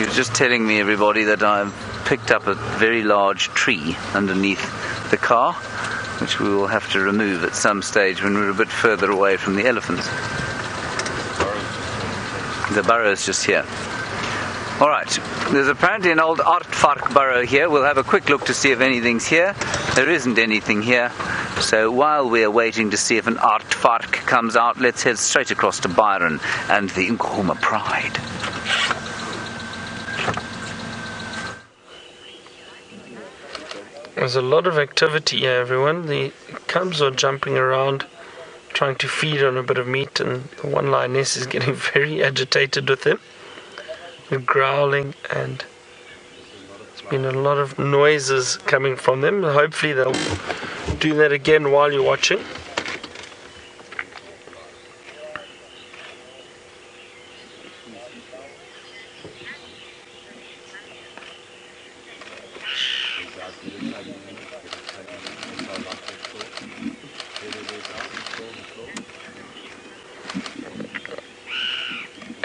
was just telling me, everybody, that I've picked up a very large tree underneath the car, which we will have to remove at some stage when we're a bit further away from the elephants. The burrow is just here. Alright, there's apparently an old aardvark burrow here. We'll have a quick look to see if anything's here. There isn't anything here. So while we're waiting to see if an aardvark comes out, let's head straight across to Byron and the Nkuhuma Pride.
There's a lot of activity here, everyone. The cubs are jumping around, trying to feed on a bit of meat, and the one lioness is getting very agitated with them. growling, and there's been a lot of noises coming from them. Hopefully they'll do that again while you're watching.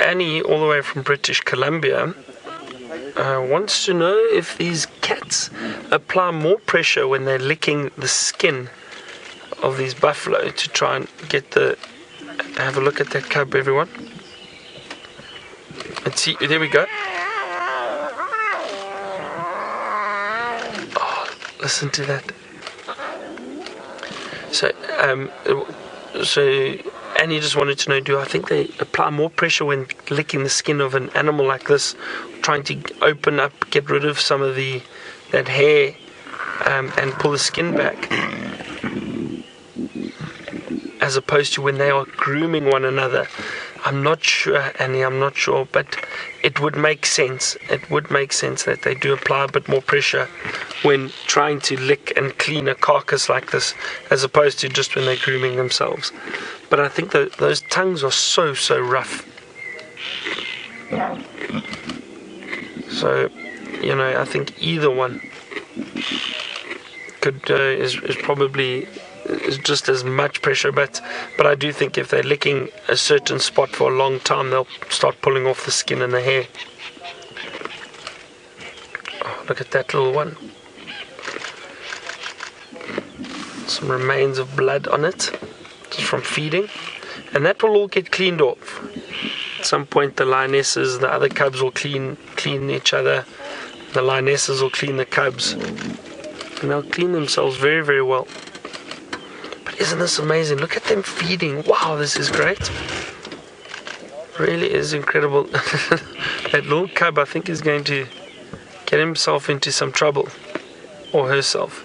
Annie, all the way from British Columbia, wants to know if these cats apply more pressure when they're licking the skin of these buffalo to try and get have a look at that cub, everyone. Let's see, there we go. Oh, listen to that. So Annie just wanted to know, do I think they apply more pressure when licking the skin of an animal like this, trying to open up, get rid of some of that hair, and pull the skin back, as opposed to when they are grooming one another? I'm not sure, Annie, I'm not sure, but it would make sense. It would make sense that they do apply a bit more pressure when trying to lick and clean a carcass like this, as opposed to just when they're grooming themselves. But I think those tongues are so rough. So, I think either one could is probably just as much pressure, but I do think if they're licking a certain spot for a long time, they'll start pulling off the skin and the hair. Oh, look at that little one. Some remains of blood on it, just from feeding, and that will all get cleaned off. At some point the lionesses, the other cubs will clean each other. The lionesses will clean the cubs, and they'll clean themselves very, very well. But isn't this amazing? Look at them feeding. Wow, this is great. Really is incredible. That little cub, I think, is going to get himself into some trouble, or herself.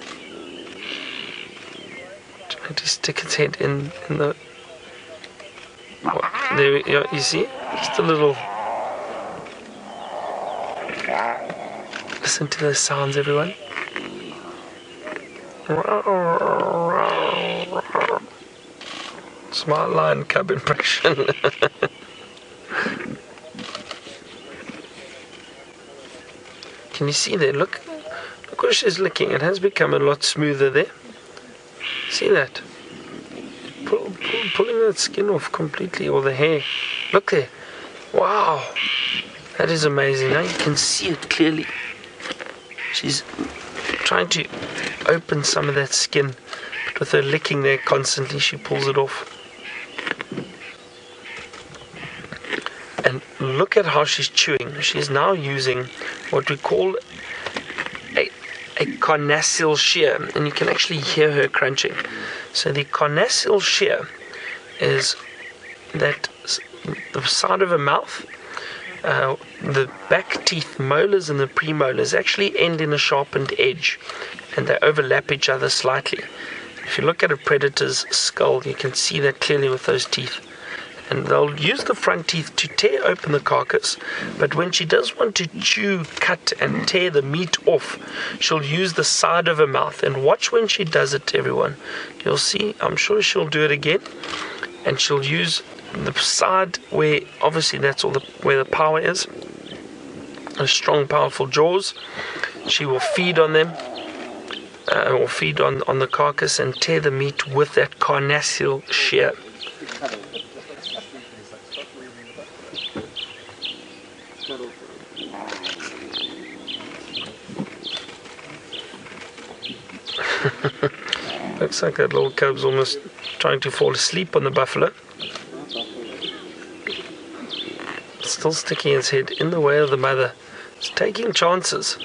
Trying to stick its head in the... Oh, there we go. You see? Just a little... Listen to those sounds, everyone. Smart lion cub impression. Can you see there? Look what she's licking. It has become a lot smoother there. See that? Pulling that skin off completely, or the hair. Look there. Wow. That is amazing. Now you can see it clearly. She's trying to open some of that skin, but with her licking there constantly, she pulls it off. And look at how she's chewing. She's now using what we call a carnassial shear, and you can actually hear her crunching. So the carnassial shear is that the side of her mouth, the back teeth, molars and the premolars, actually end in a sharpened edge, and they overlap each other slightly. If you look at a predator's skull, you can see that clearly with those teeth. And they'll use the front teeth to tear open the carcass, but when she does want to chew, cut and tear the meat off, she'll use the side of her mouth. And watch when she does it, everyone. You'll see, I'm sure she'll do it again, and she'll use the side where, obviously that's where the power is. Her strong, powerful jaws. She will feed on them, or feed on the carcass, and tear the meat with that carnassial shear. Looks like that little cub's almost trying to fall asleep on the buffalo. Still sticking its head in the way of the mother. It's taking chances.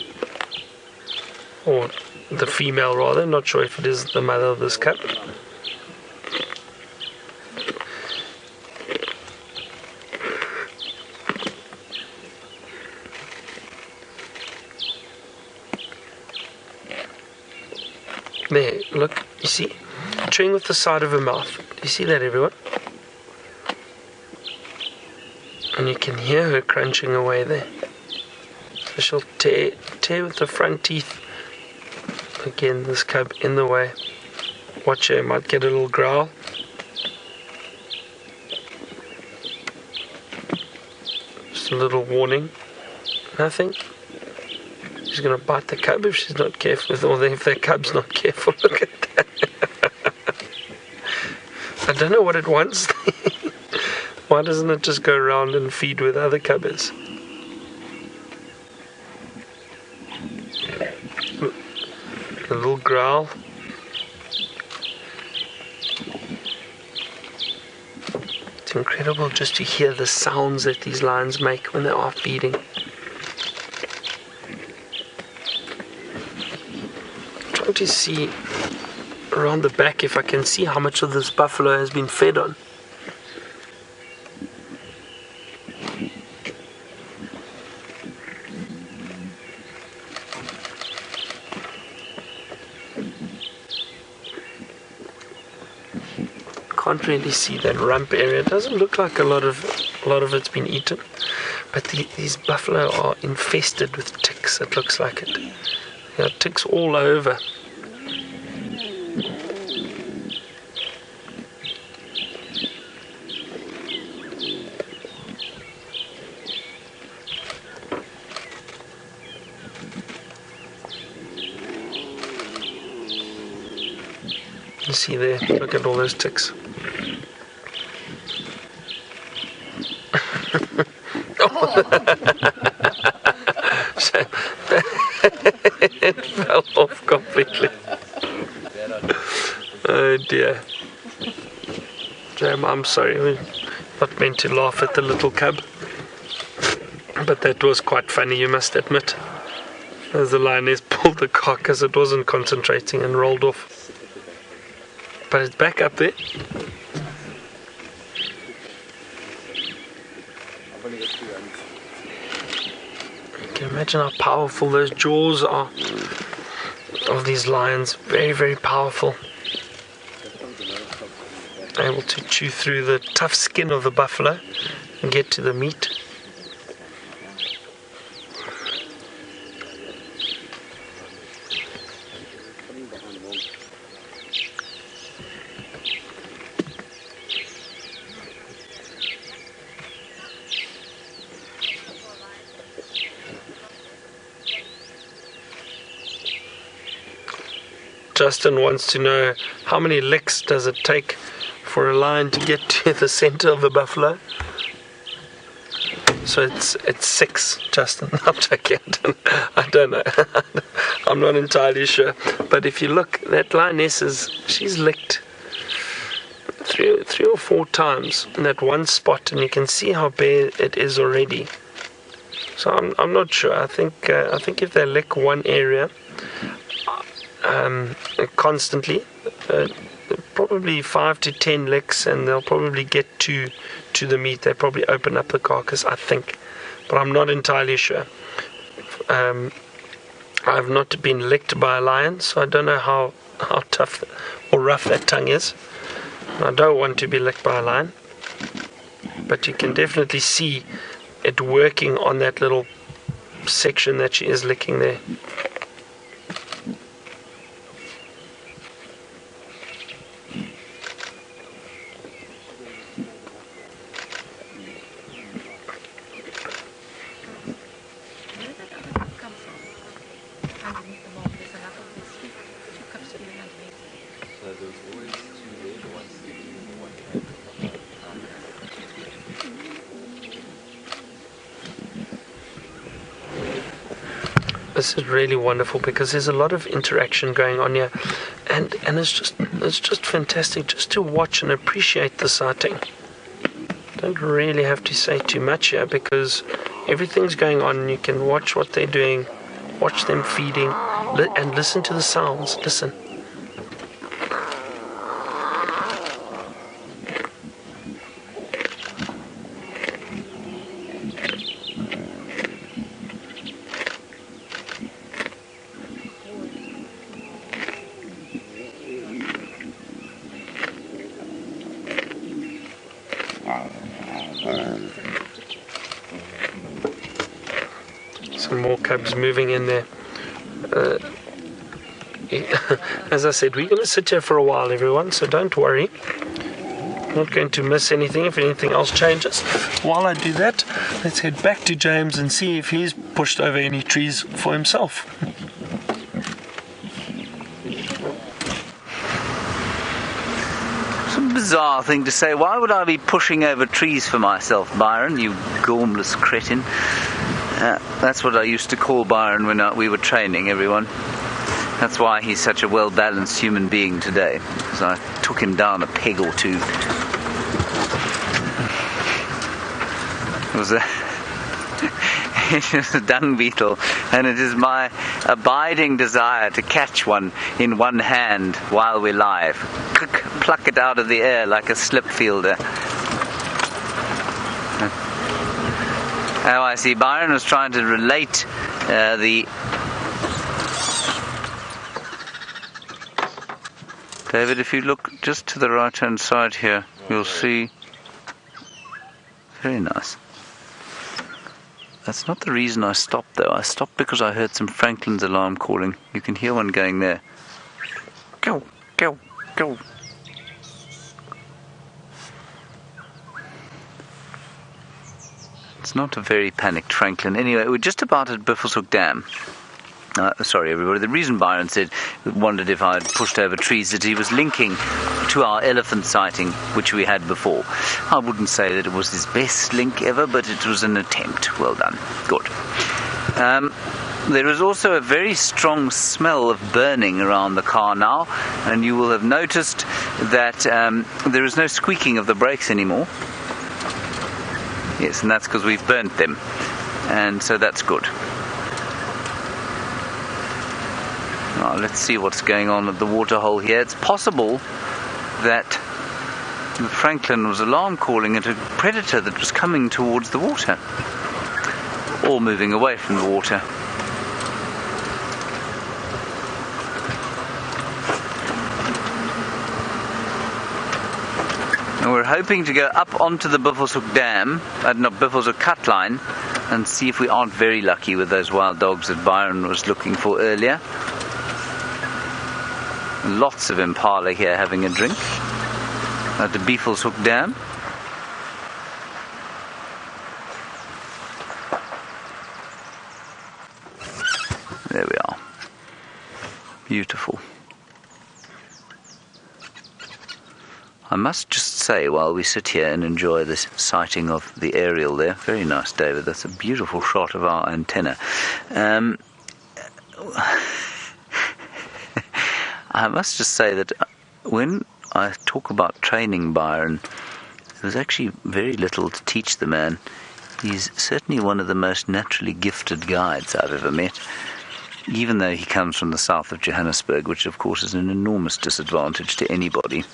Or the female, rather. Not sure if it is the mother of this cub. There, look, you see? Chewing with the side of her mouth. Do you see that, everyone? And you can hear her crunching away there. So she'll tear with the front teeth. Again, this cub in the way. Watch her, might get a little growl. Just a little warning. Nothing. She's going to bite the cub if she's not careful, or if the cub's not careful. Look at that. I don't know what it wants. Why doesn't it just go around and feed where the other cub is? A little growl. It's incredible just to hear the sounds that these lions make when they are feeding. I'm trying to see around the back if I can see how much of this buffalo has been fed on. Can't really see that rump area. It doesn't look like a lot of it's been eaten, but these buffalo are infested with ticks. It looks like it. There are ticks all over. You see there, look at all those ticks. So, it fell off completely. Oh dear. Jam, I'm sorry, we're not meant to laugh at the little cub. But that was quite funny, you must admit. As the lioness pulled the carcass, it wasn't concentrating and rolled off. But it's back up there. You can imagine how powerful those jaws are of these lions. Very, very powerful. Able to chew through the tough skin of the buffalo and get to the meat. Justin wants to know how many licks does it take for a lion to get to the center of the buffalo. So it's 6, Justin. I'm joking. I don't know. I'm not entirely sure. But if you look, that lioness she's licked three or 4 times in that one spot, and you can see how bare it is already. So I'm not sure. I think if they lick one area constantly, probably 5 to 10 licks, and they'll probably get to the meat. They probably open up the carcass, I think, but I'm not entirely sure. I've not been licked by a lion, so I don't know how tough or rough that tongue is. I don't want to be licked by a lion, but you can definitely see it working on that little section that she is licking there. This is really wonderful because there's a lot of interaction going on here, and it's just fantastic just to watch and appreciate the sighting. Don't really have to say too much here because everything's going on, and you can watch what they're doing, watch them feeding, and listen to the sounds. Listen. Some more cubs moving in there. As I said, we're going to sit here for a while, everyone, so don't worry. Not going to miss anything if anything else changes. While I do that, let's head back to James and see if he's pushed over any trees for himself.
It's a bizarre thing to say. Why would I be pushing over trees for myself, Byron, you gormless cretin? That's what I used to call Byron when we were training, everyone. That's why he's such a well-balanced human being today, because I took him down a peg or two. It was a dung beetle, and it is my abiding desire to catch one in one hand while we're live. Pluck it out of the air like a slip fielder. Oh, I see. Byron was trying to relate David, if you look just to the right-hand side here, you'll see... Very nice. That's not the reason I stopped, though. I stopped because I heard some Franklin's alarm calling. You can hear one going there. Go, go, go. It's not a very panicked Franklin. Anyway, we're just about at Buffelshoek Dam. Sorry, everybody. The reason Byron wondered if I'd pushed over trees, that he was linking to our elephant sighting, which we had before. I wouldn't say that it was his best link ever, but it was an attempt. Well done. Good. There is also a very strong smell of burning around the car now, and you will have noticed that there is no squeaking of the brakes anymore. Yes, and that's because we've burnt them, and so that's good. Now, let's see what's going on at the Waterhole here. It's possible that Franklin was alarm calling at a predator that was coming towards the water, or moving away from the water. And we're hoping to go up onto the Buffelshoek Dam, not Buffelshoek Cut Line, and see if we aren't very lucky with those wild dogs that Byron was looking for earlier. Lots of impala here having a drink at the Buffelshoek Dam. There we are. Beautiful. I must just say, while we sit here and enjoy this sighting of the aerial there, very nice, David, that's a beautiful shot of our antenna. I must just say that when I talk about training Byron, there's actually very little to teach the man. He's certainly one of the most naturally gifted guides I've ever met, even though he comes from the south of Johannesburg, which of course is an enormous disadvantage to anybody.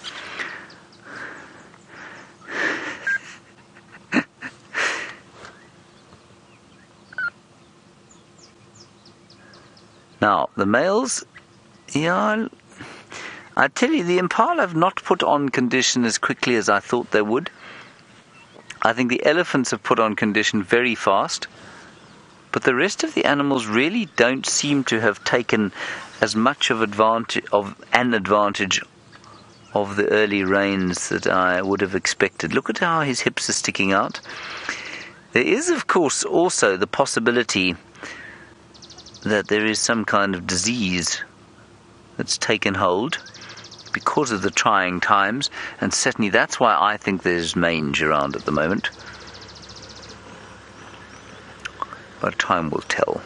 Now, the males, yeah, I tell you, the impala have not put on condition as quickly as I thought they would. I think the elephants have put on condition very fast, but the rest of the animals really don't seem to have taken as much of an advantage of the early rains that I would have expected. Look at how his hips are sticking out. There is, of course, also the possibility that there is some kind of disease that's taken hold because of the trying times, and certainly that's why I think there's mange around at the moment. But time will tell.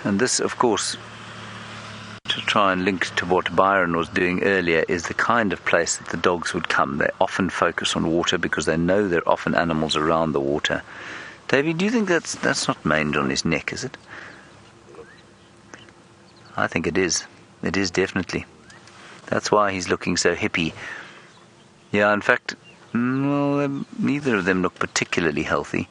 And this, of course, to try and link to what Byron was doing earlier, is the kind of place that the dogs would come. They often focus on water because they know there are often animals around the water. Davey, do you think that's not mange on his neck, is it? I think it is. It is definitely. That's why he's looking so hippie. Yeah, in fact, well, neither of them look particularly healthy.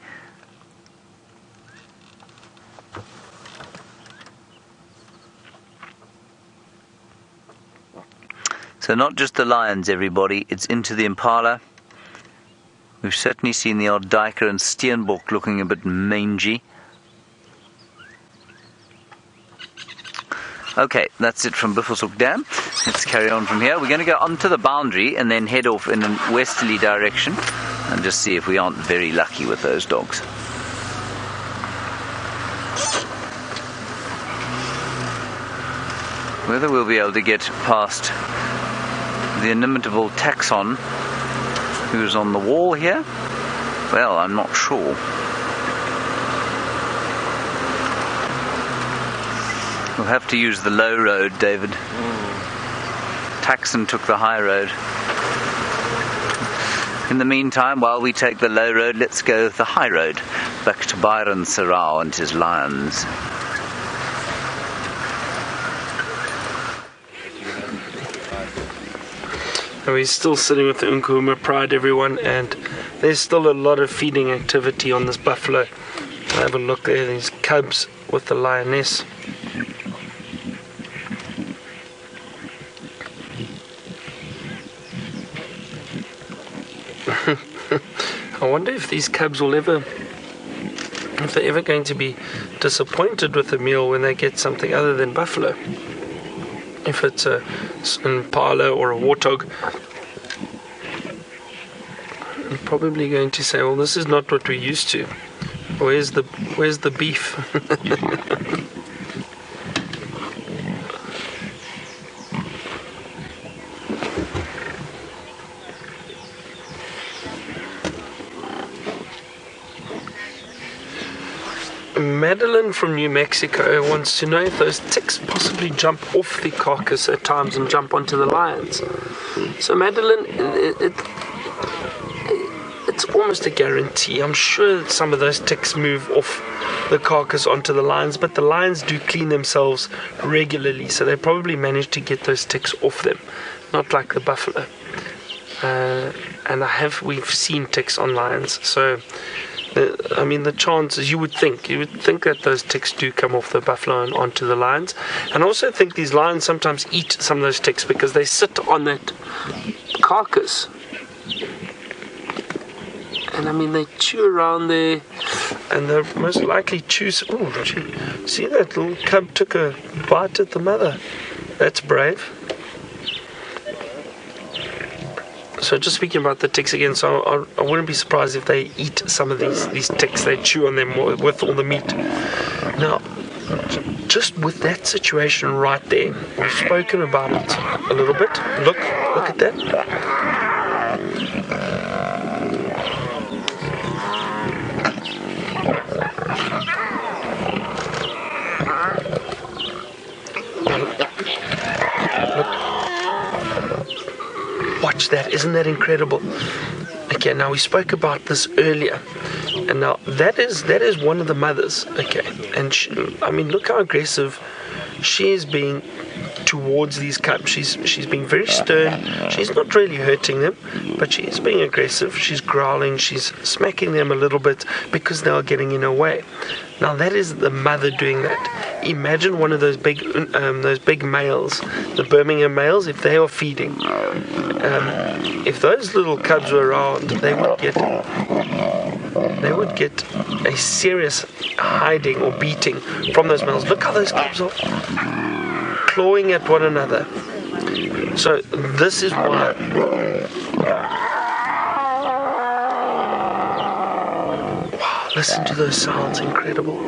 So not just the lions, everybody. It's into the impala. We've certainly seen the odd duiker and steenbok looking a bit mangy. Okay, that's it from Buffelshoek Dam. Let's carry on from here. We're going to go onto the boundary and then head off in a westerly direction and just see if we aren't very lucky with those dogs. Whether we'll be able to get past the inimitable taxon who's on the wall here, well, I'm not sure. We'll have to use the low road, David. Taxon took the high road. In the meantime, while we take the low road, let's go the high road, back to Byron Sarau and his lions.
And we're still sitting with the Nkuhuma Pride, everyone, and there's still a lot of feeding activity on this buffalo. Have a look there, these cubs with the lioness. I wonder if these cubs will ever, if they're ever going to be disappointed with the meal when they get something other than buffalo. If it's an impala or a warthog, I'm probably going to say, well, this is not what we're used to. Where's the beef? Madeline from New Mexico wants to know if those ticks possibly jump off the carcass at times and jump onto the lions. So Madeline, it's almost a guarantee. I'm sure that some of those ticks move off the carcass onto the lions, but the lions do clean themselves regularly, so they probably manage to get those ticks off them, not like the buffalo. And we've seen ticks on lions, so I mean, the chances, you would think that those ticks do come off the buffalo and onto the lions. And I also think these lions sometimes eat some of those ticks because they sit on that carcass. And I mean, they chew around there, and they're most likely chew. Oh, gee, see that little cub took a bite at the mother. That's brave. So just speaking about the ticks again, so I wouldn't be surprised if they eat some of these ticks. They chew on them with all the meat. Now, just with that situation right there, we've spoken about it a little bit. Look at that. Watch that, isn't that incredible? Okay, now we spoke about this earlier, and now that is one of the mothers. Okay, and I mean, look how aggressive she is being towards these cubs. She's being very stern. She's not really hurting them, but she is being aggressive. She's growling. She's smacking them a little bit because they are getting in her way. Now that is the mother doing that. Imagine one of those big males, the Birmingham males, if they are feeding. If those little cubs were around, they would get a serious hiding or beating from those males. Look how those cubs are clawing at one another. So this is why. Wow, listen to those sounds, incredible.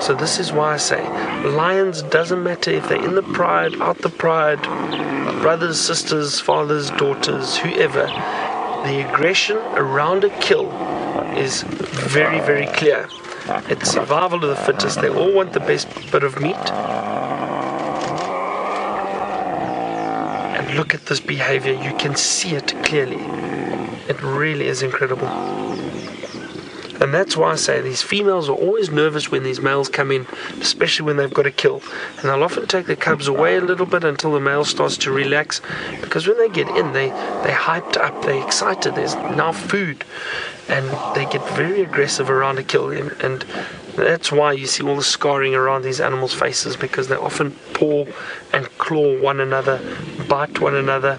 So this is why I say, lions, doesn't matter if they're in the pride, out the pride, brothers, sisters, fathers, daughters, whoever, the aggression around a kill is very, very clear. It's survival of the fittest. They all want the best bit of meat. And look at this behavior. You can see it clearly. It really is incredible. And that's why I say these females are always nervous when these males come in, especially when they've got a kill. And they'll often take the cubs away a little bit until the male starts to relax. Because when they get in, they're hyped up, they're excited, there's now food. And they get very aggressive around a kill. And that's why you see all the scarring around these animals' faces, because they often paw and claw one another, bite one another,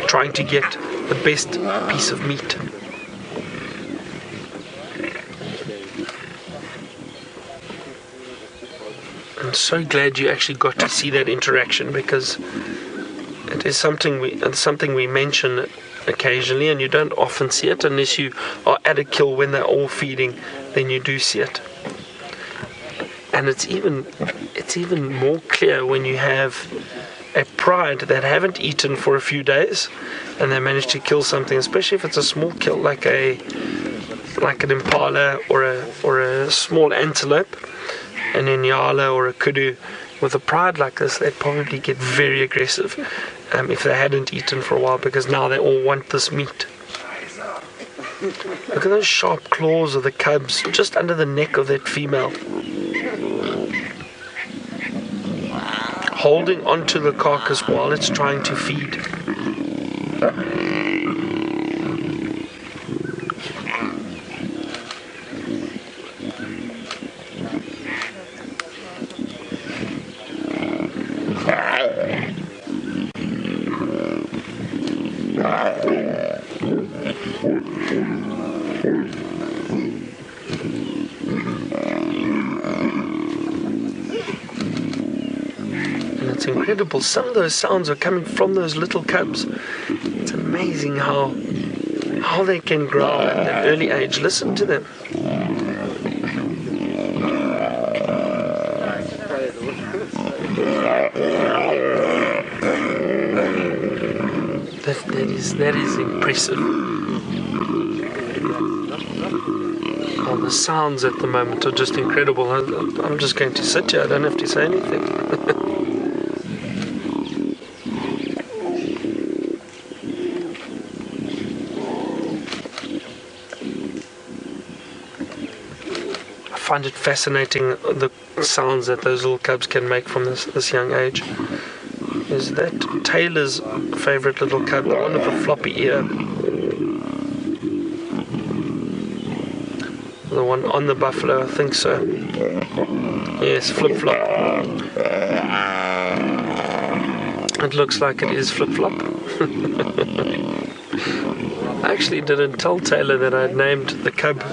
trying to get the best piece of meat. I'm so glad you actually got to see that interaction, because it is something we mention occasionally, and you don't often see it unless you are at a kill when they're all feeding. Then you do see it, and it's even more clear when you have a pride that haven't eaten for a few days and they manage to kill something, especially if it's a small kill like an impala or a small antelope, an inyala or a kudu. With a pride like this, they'd probably get very aggressive if they hadn't eaten for a while, because now they all want this meat. Look at those sharp claws of the cubs just under the neck of that female, holding onto the carcass while it's trying to feed. It's incredible. Some of those sounds are coming from those little cubs. It's amazing how they can growl at an early age. Listen to them. That is impressive. Oh, the sounds at the moment are just incredible. I'm just going to sit here. I don't have to say anything. I find it fascinating, the sounds that those little cubs can make from this young age. Is that Taylor's favourite little cub, the one with the floppy ear? The one on the buffalo, I think so. Yes, flip-flop. It looks like it is flip-flop. I actually didn't tell Taylor that I'd named the cub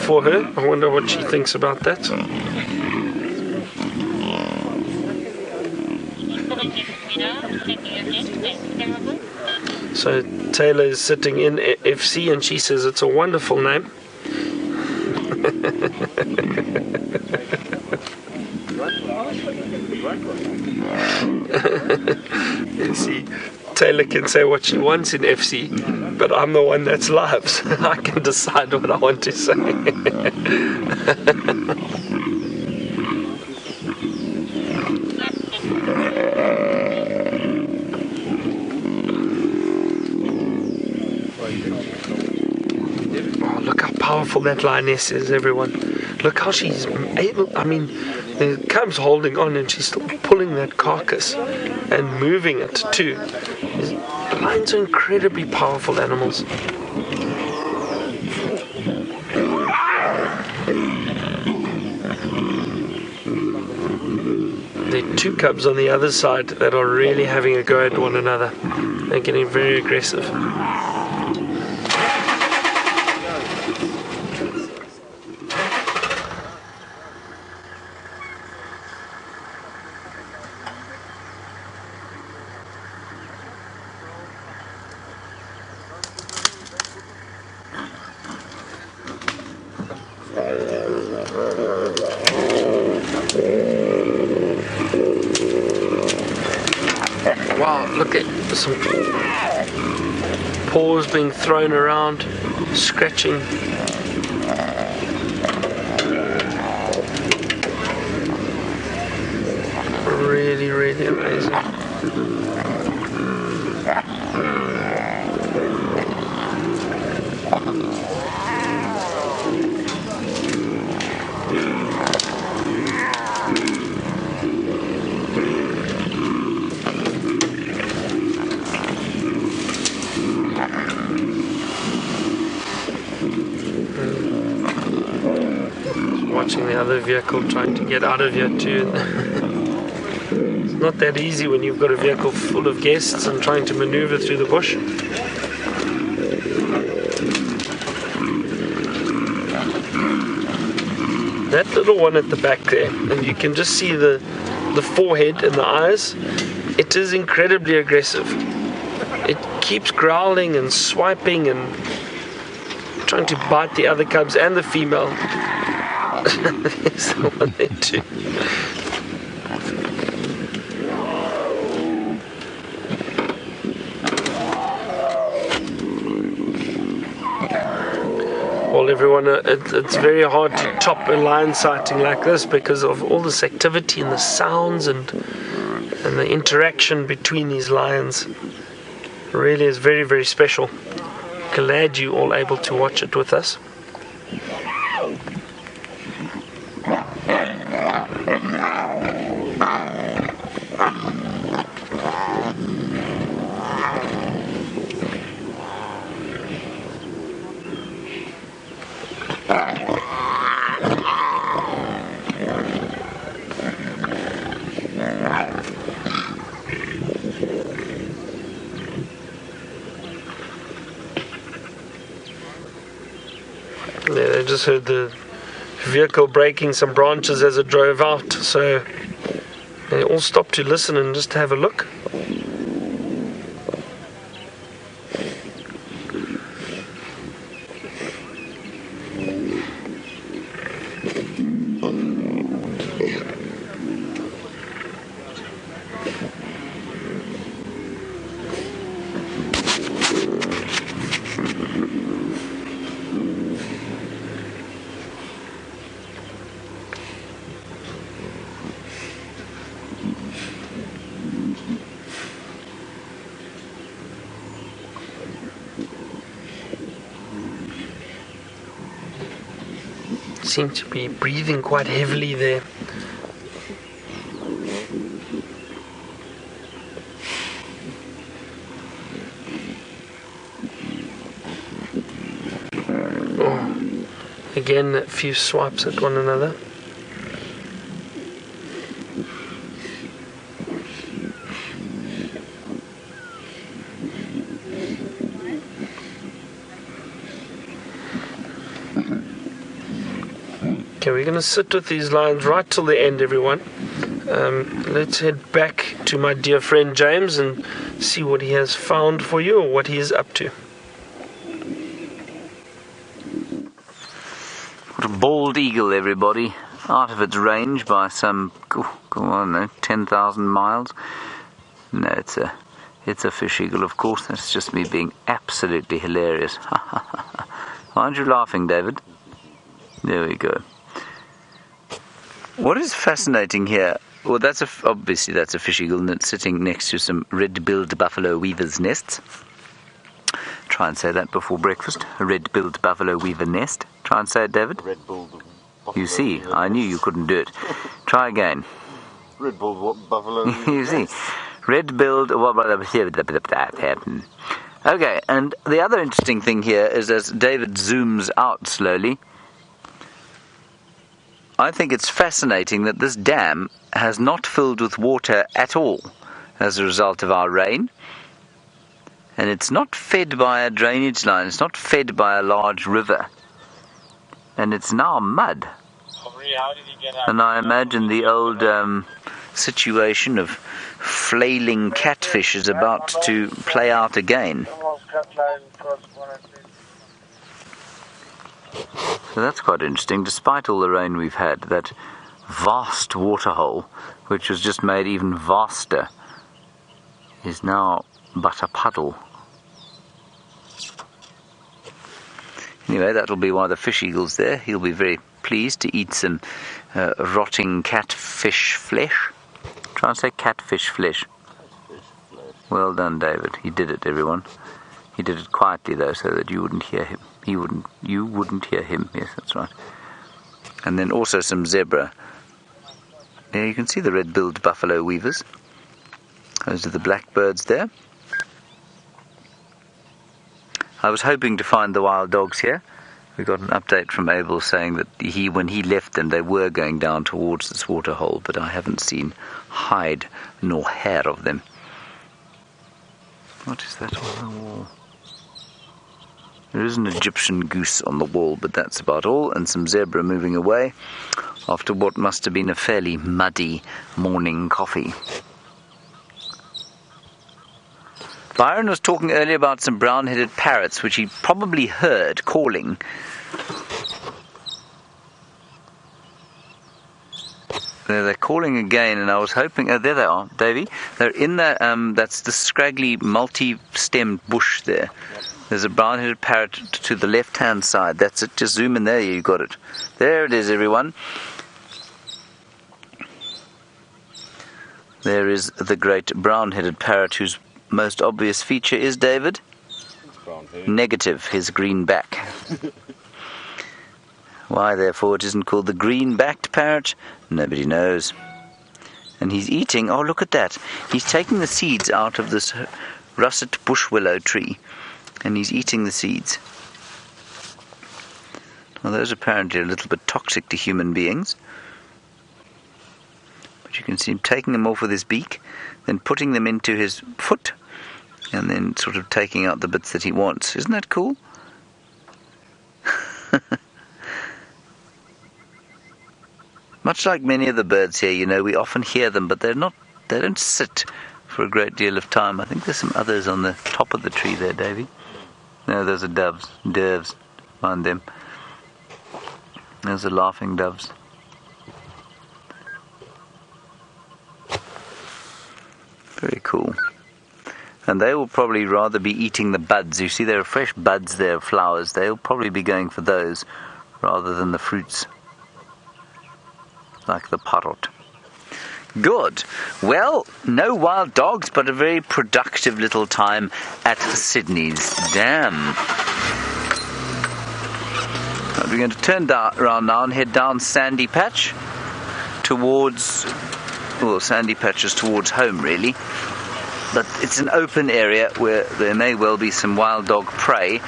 for her. I wonder what she thinks about that. So Taylor is sitting in FC and she says it's a wonderful name. You see, Taylor can say what she wants in FC, but I'm the one that's live, so I can decide what I want to say. Look how powerful that lioness is, everyone. Look how she's able, the cub's holding on and she's still pulling that carcass and moving it too. Lions are incredibly powerful animals. There are two cubs on the other side that are really having a go at one another. They're getting very aggressive. Wow, look at some paws being thrown around, scratching. Really, really amazing. Watching the other vehicle trying to get out of here too. It's not that easy when you've got a vehicle full of guests and trying to maneuver through the bush. that little one at the back there, and you can just see the forehead and the eyes. It is incredibly aggressive. It keeps growling and swiping and trying to bite the other cubs and the female. There's the one there too. Well, everyone, it's very hard to top a lion sighting like this because of all this activity and the sounds and the interaction between these lions. It really is very, very special. Glad you all able to watch it with us. Yeah, I just heard the vehicle breaking some branches as it drove out, so they all stopped to listen and just have a look. Seem to be breathing quite heavily there. Oh, again, a few swipes at one another. Okay, we're going to sit with these lions right till the end, everyone. Let's head back to my dear friend James and see what he has found for you or what he is up to.
What a bald eagle, everybody. Out of its range by some, I don't know, 10,000 miles. No, it's a fish eagle, of course. That's just me being absolutely hilarious. Aren't you laughing, David? There we go. What is fascinating here, well, obviously that's a fish eagle, and it's sitting next to some red-billed buffalo weaver's nests. Try and say that before breakfast. A red-billed buffalo weaver nest. Try and say it, David.
Red-billed buffalo.
You see, I knew you couldn't do it. Try again.
Red-billed buffalo.
You see, red-billed. Okay, and the other interesting thing here is as David zooms out slowly, I think it's fascinating that this dam has not filled with water at all as a result of our rain. And it's not fed by a drainage line, it's not fed by a large river. And it's now mud. And I imagine the old situation of flailing catfish is about to play out again. So that's quite interesting. Despite all the rain we've had, that vast waterhole, which was just made even vaster, is now but a puddle. Anyway, that'll be one of the fish eagles there. He'll be very pleased to eat some rotting catfish flesh. Try and say catfish flesh. Well done, David. He did it, everyone. He did it quietly, though, so that you wouldn't hear him. You wouldn't hear him. Yes, that's right. And then also some zebra. There you can see the red-billed buffalo weavers. Those are the blackbirds there. I was hoping to find the wild dogs here. We got an update from Abel saying that when he left them, they were going down towards this waterhole, but I haven't seen hide nor hair of them. What is that on the wall? There is an Egyptian goose on the wall, but that's about all, and some zebra moving away after what must have been a fairly muddy morning coffee. Byron was talking earlier about some brown-headed parrots, which he probably heard calling. They're calling again, and I was hoping... Oh, there they are, Davey. They're in the... that's the scraggly, multi-stemmed bush there. There's a brown-headed parrot to the left-hand side. That's it. Just zoom in there. You got it. There it is, everyone. There is the great brown-headed parrot, whose most obvious feature is, David? Negative, his green back. Why, therefore, it isn't called the green-backed parrot, nobody knows. And he's eating... Oh, look at that. He's taking the seeds out of this russet bush willow tree, and he's eating the seeds. Well, those are apparently a little bit toxic to human beings. But you can see him taking them off with his beak, then putting them into his foot, and then sort of taking out the bits that he wants. Isn't that cool? Much like many of the birds here, you know, we often hear them, but they don't sit for a great deal of time. I think there's some others on the top of the tree there, Davey. No, those are doves. Find them. Those are laughing doves. Very cool. And they will probably rather be eating the buds. You see there are fresh buds there, flowers. They'll probably be going for those rather than the fruits, like the parrot. Good. Well, no wild dogs, but a very productive little time at Sydney's Dam. We're going to turn around now and head down Sandy Patch towards... Well, Sandy Patch is towards home, really. But it's an open area where there may well be some wild dog prey.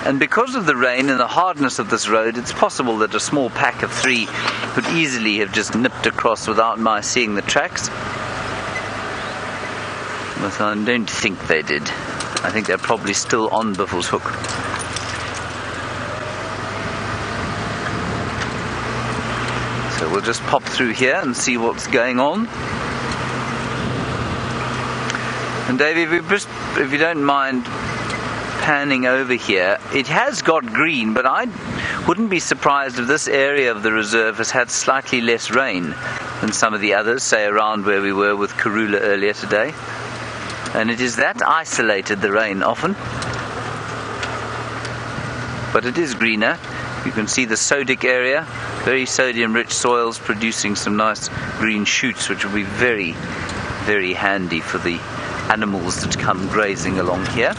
And because of the rain and the hardness of this road, it's possible that a small pack of 3 could easily have just nipped across without my seeing the tracks. But I don't think they did. I think they're probably still on Biffle's hook. So we'll just pop through here and see what's going on. And Davey, if you don't mind panning over here, it has got green, but I wouldn't be surprised if this area of the reserve has had slightly less rain than some of the others, say around where we were with Karula earlier today. And it is that isolated, the rain, often. But it is greener. You can see the sodic area, very sodium-rich soils producing some nice green shoots, which will be very, very handy for the animals that come grazing along here.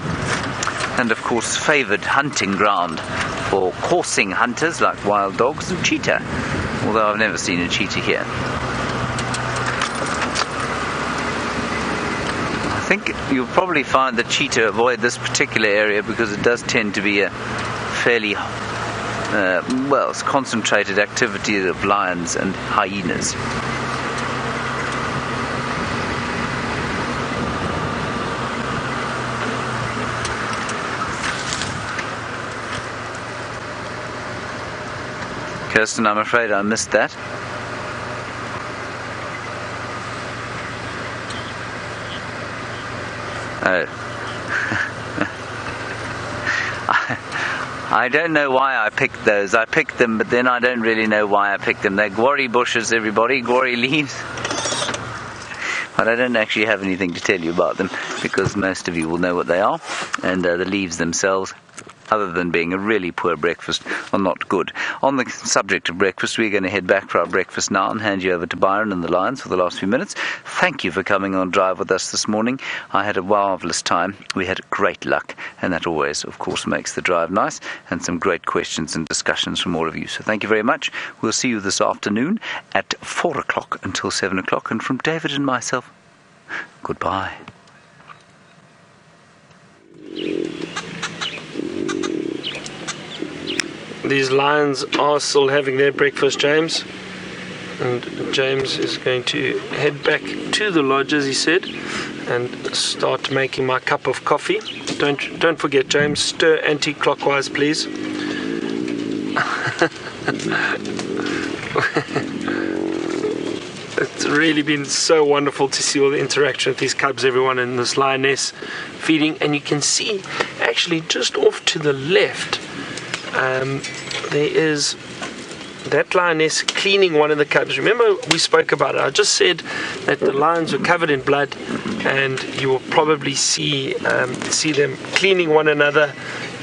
And of course favoured hunting ground for coursing hunters like wild dogs and cheetah, although I've never seen a cheetah here. I think you'll probably find that cheetah avoid this particular area because it does tend to be a fairly it's concentrated activity of lions and hyenas. Kirsten, I'm afraid I missed that. Oh. I don't know why I picked those. I picked them, but then I don't really know why I picked them. They're guarri bushes, everybody, guarri leaves. But I don't actually have anything to tell you about them, because most of you will know what they are. And the leaves themselves, other than being a really poor breakfast, are not good. On the subject of breakfast, we're going to head back for our breakfast now and hand you over to Byron and the Lions for the last few minutes. Thank you for coming on Drive with us this morning. I had a marvellous time. We had great luck, and that always, of course, makes the drive nice, and some great questions and discussions from all of you. So thank you very much. We'll see you this afternoon at 4 o'clock until 7 o'clock, and from David and myself, goodbye.
These lions are still having their breakfast, James. And James is going to head back to the lodge, as he said. and start making my cup of coffee. Don't forget, James, stir anti-clockwise, please. It's really been so wonderful to see all the interaction with these cubs, everyone in this lioness feeding. And you can see actually just off to the left there is that lioness cleaning one of the cubs. Remember we spoke about it. I just said that the lions were covered in blood, and you will probably see them cleaning one another,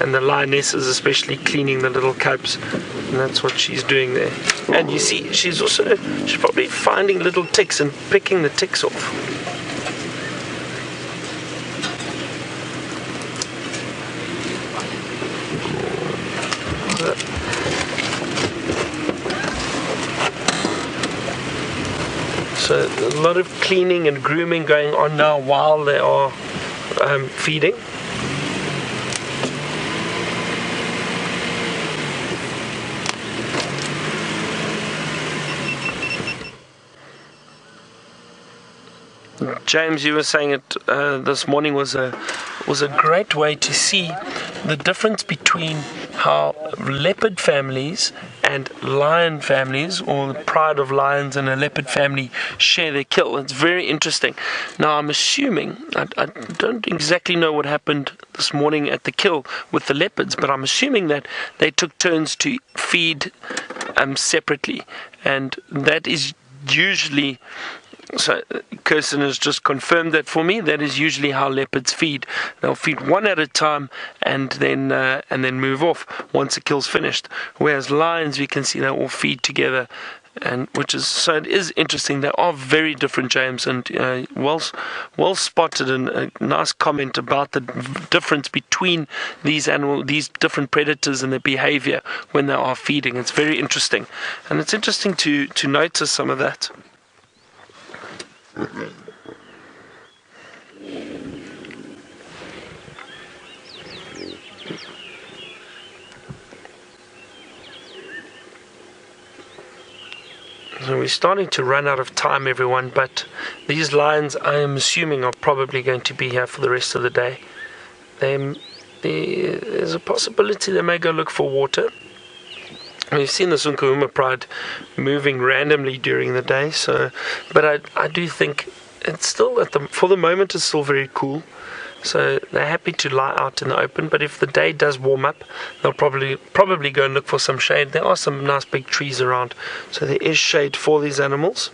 and the lionesses especially cleaning the little cubs, and that's what she's doing there. And you see she's probably finding little ticks and picking the ticks off. So a lot of cleaning and grooming going on now while they are feeding. James, you were saying it this morning was a great way to see the difference between how leopard families and lion families, or the pride of lions and a leopard family, share their kill. It's very interesting. Now I'm assuming, I don't exactly know what happened this morning at the kill with the leopards, but I'm assuming that they took turns to feed separately, and that is usually, so Kirsten has just confirmed that for me. That is usually how leopards feed. They'll feed one at a time and then move off once the kill's finished. Whereas lions, we can see they all feed together, and so it is interesting. They are very different, James, and well spotted, and a nice comment about the difference between these different predators and their behavior when they are feeding. It's very interesting, and it's interesting to notice some of that. So we're starting to run out of time, everyone, but these lions, I am assuming, are probably going to be here for the rest of the day. There's a possibility they may go look for water. We've seen the Sunkuhuma pride moving randomly during the day, but I do think it's still, for the moment, it's still very cool. So they're happy to lie out in the open, but if the day does warm up, they'll probably go and look for some shade. There are some nice big trees around, so there is shade for these animals.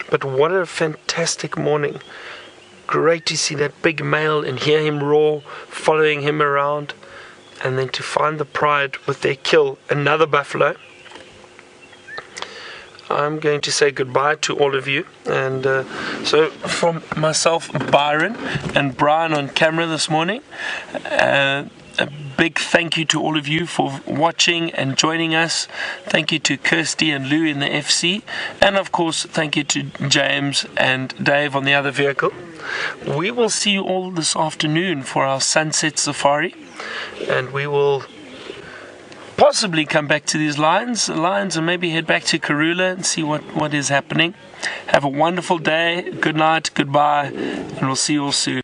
But what a fantastic morning. Great to see that big male and hear him roar, following him around. And then to find the pride with their kill, another buffalo. I'm going to say goodbye to all of you. And so from myself, Byron, and Brian on camera this morning, a big thank you to all of you for watching and joining us. Thank you to Kirsty and Lou in the FC. And of course, thank you to James and Dave on the other vehicle. We will see you all this afternoon for our sunset safari. And we will possibly come back to these lions, and maybe head back to Karula and see what is happening. Have a wonderful day. Good night, goodbye, and we'll see you all soon.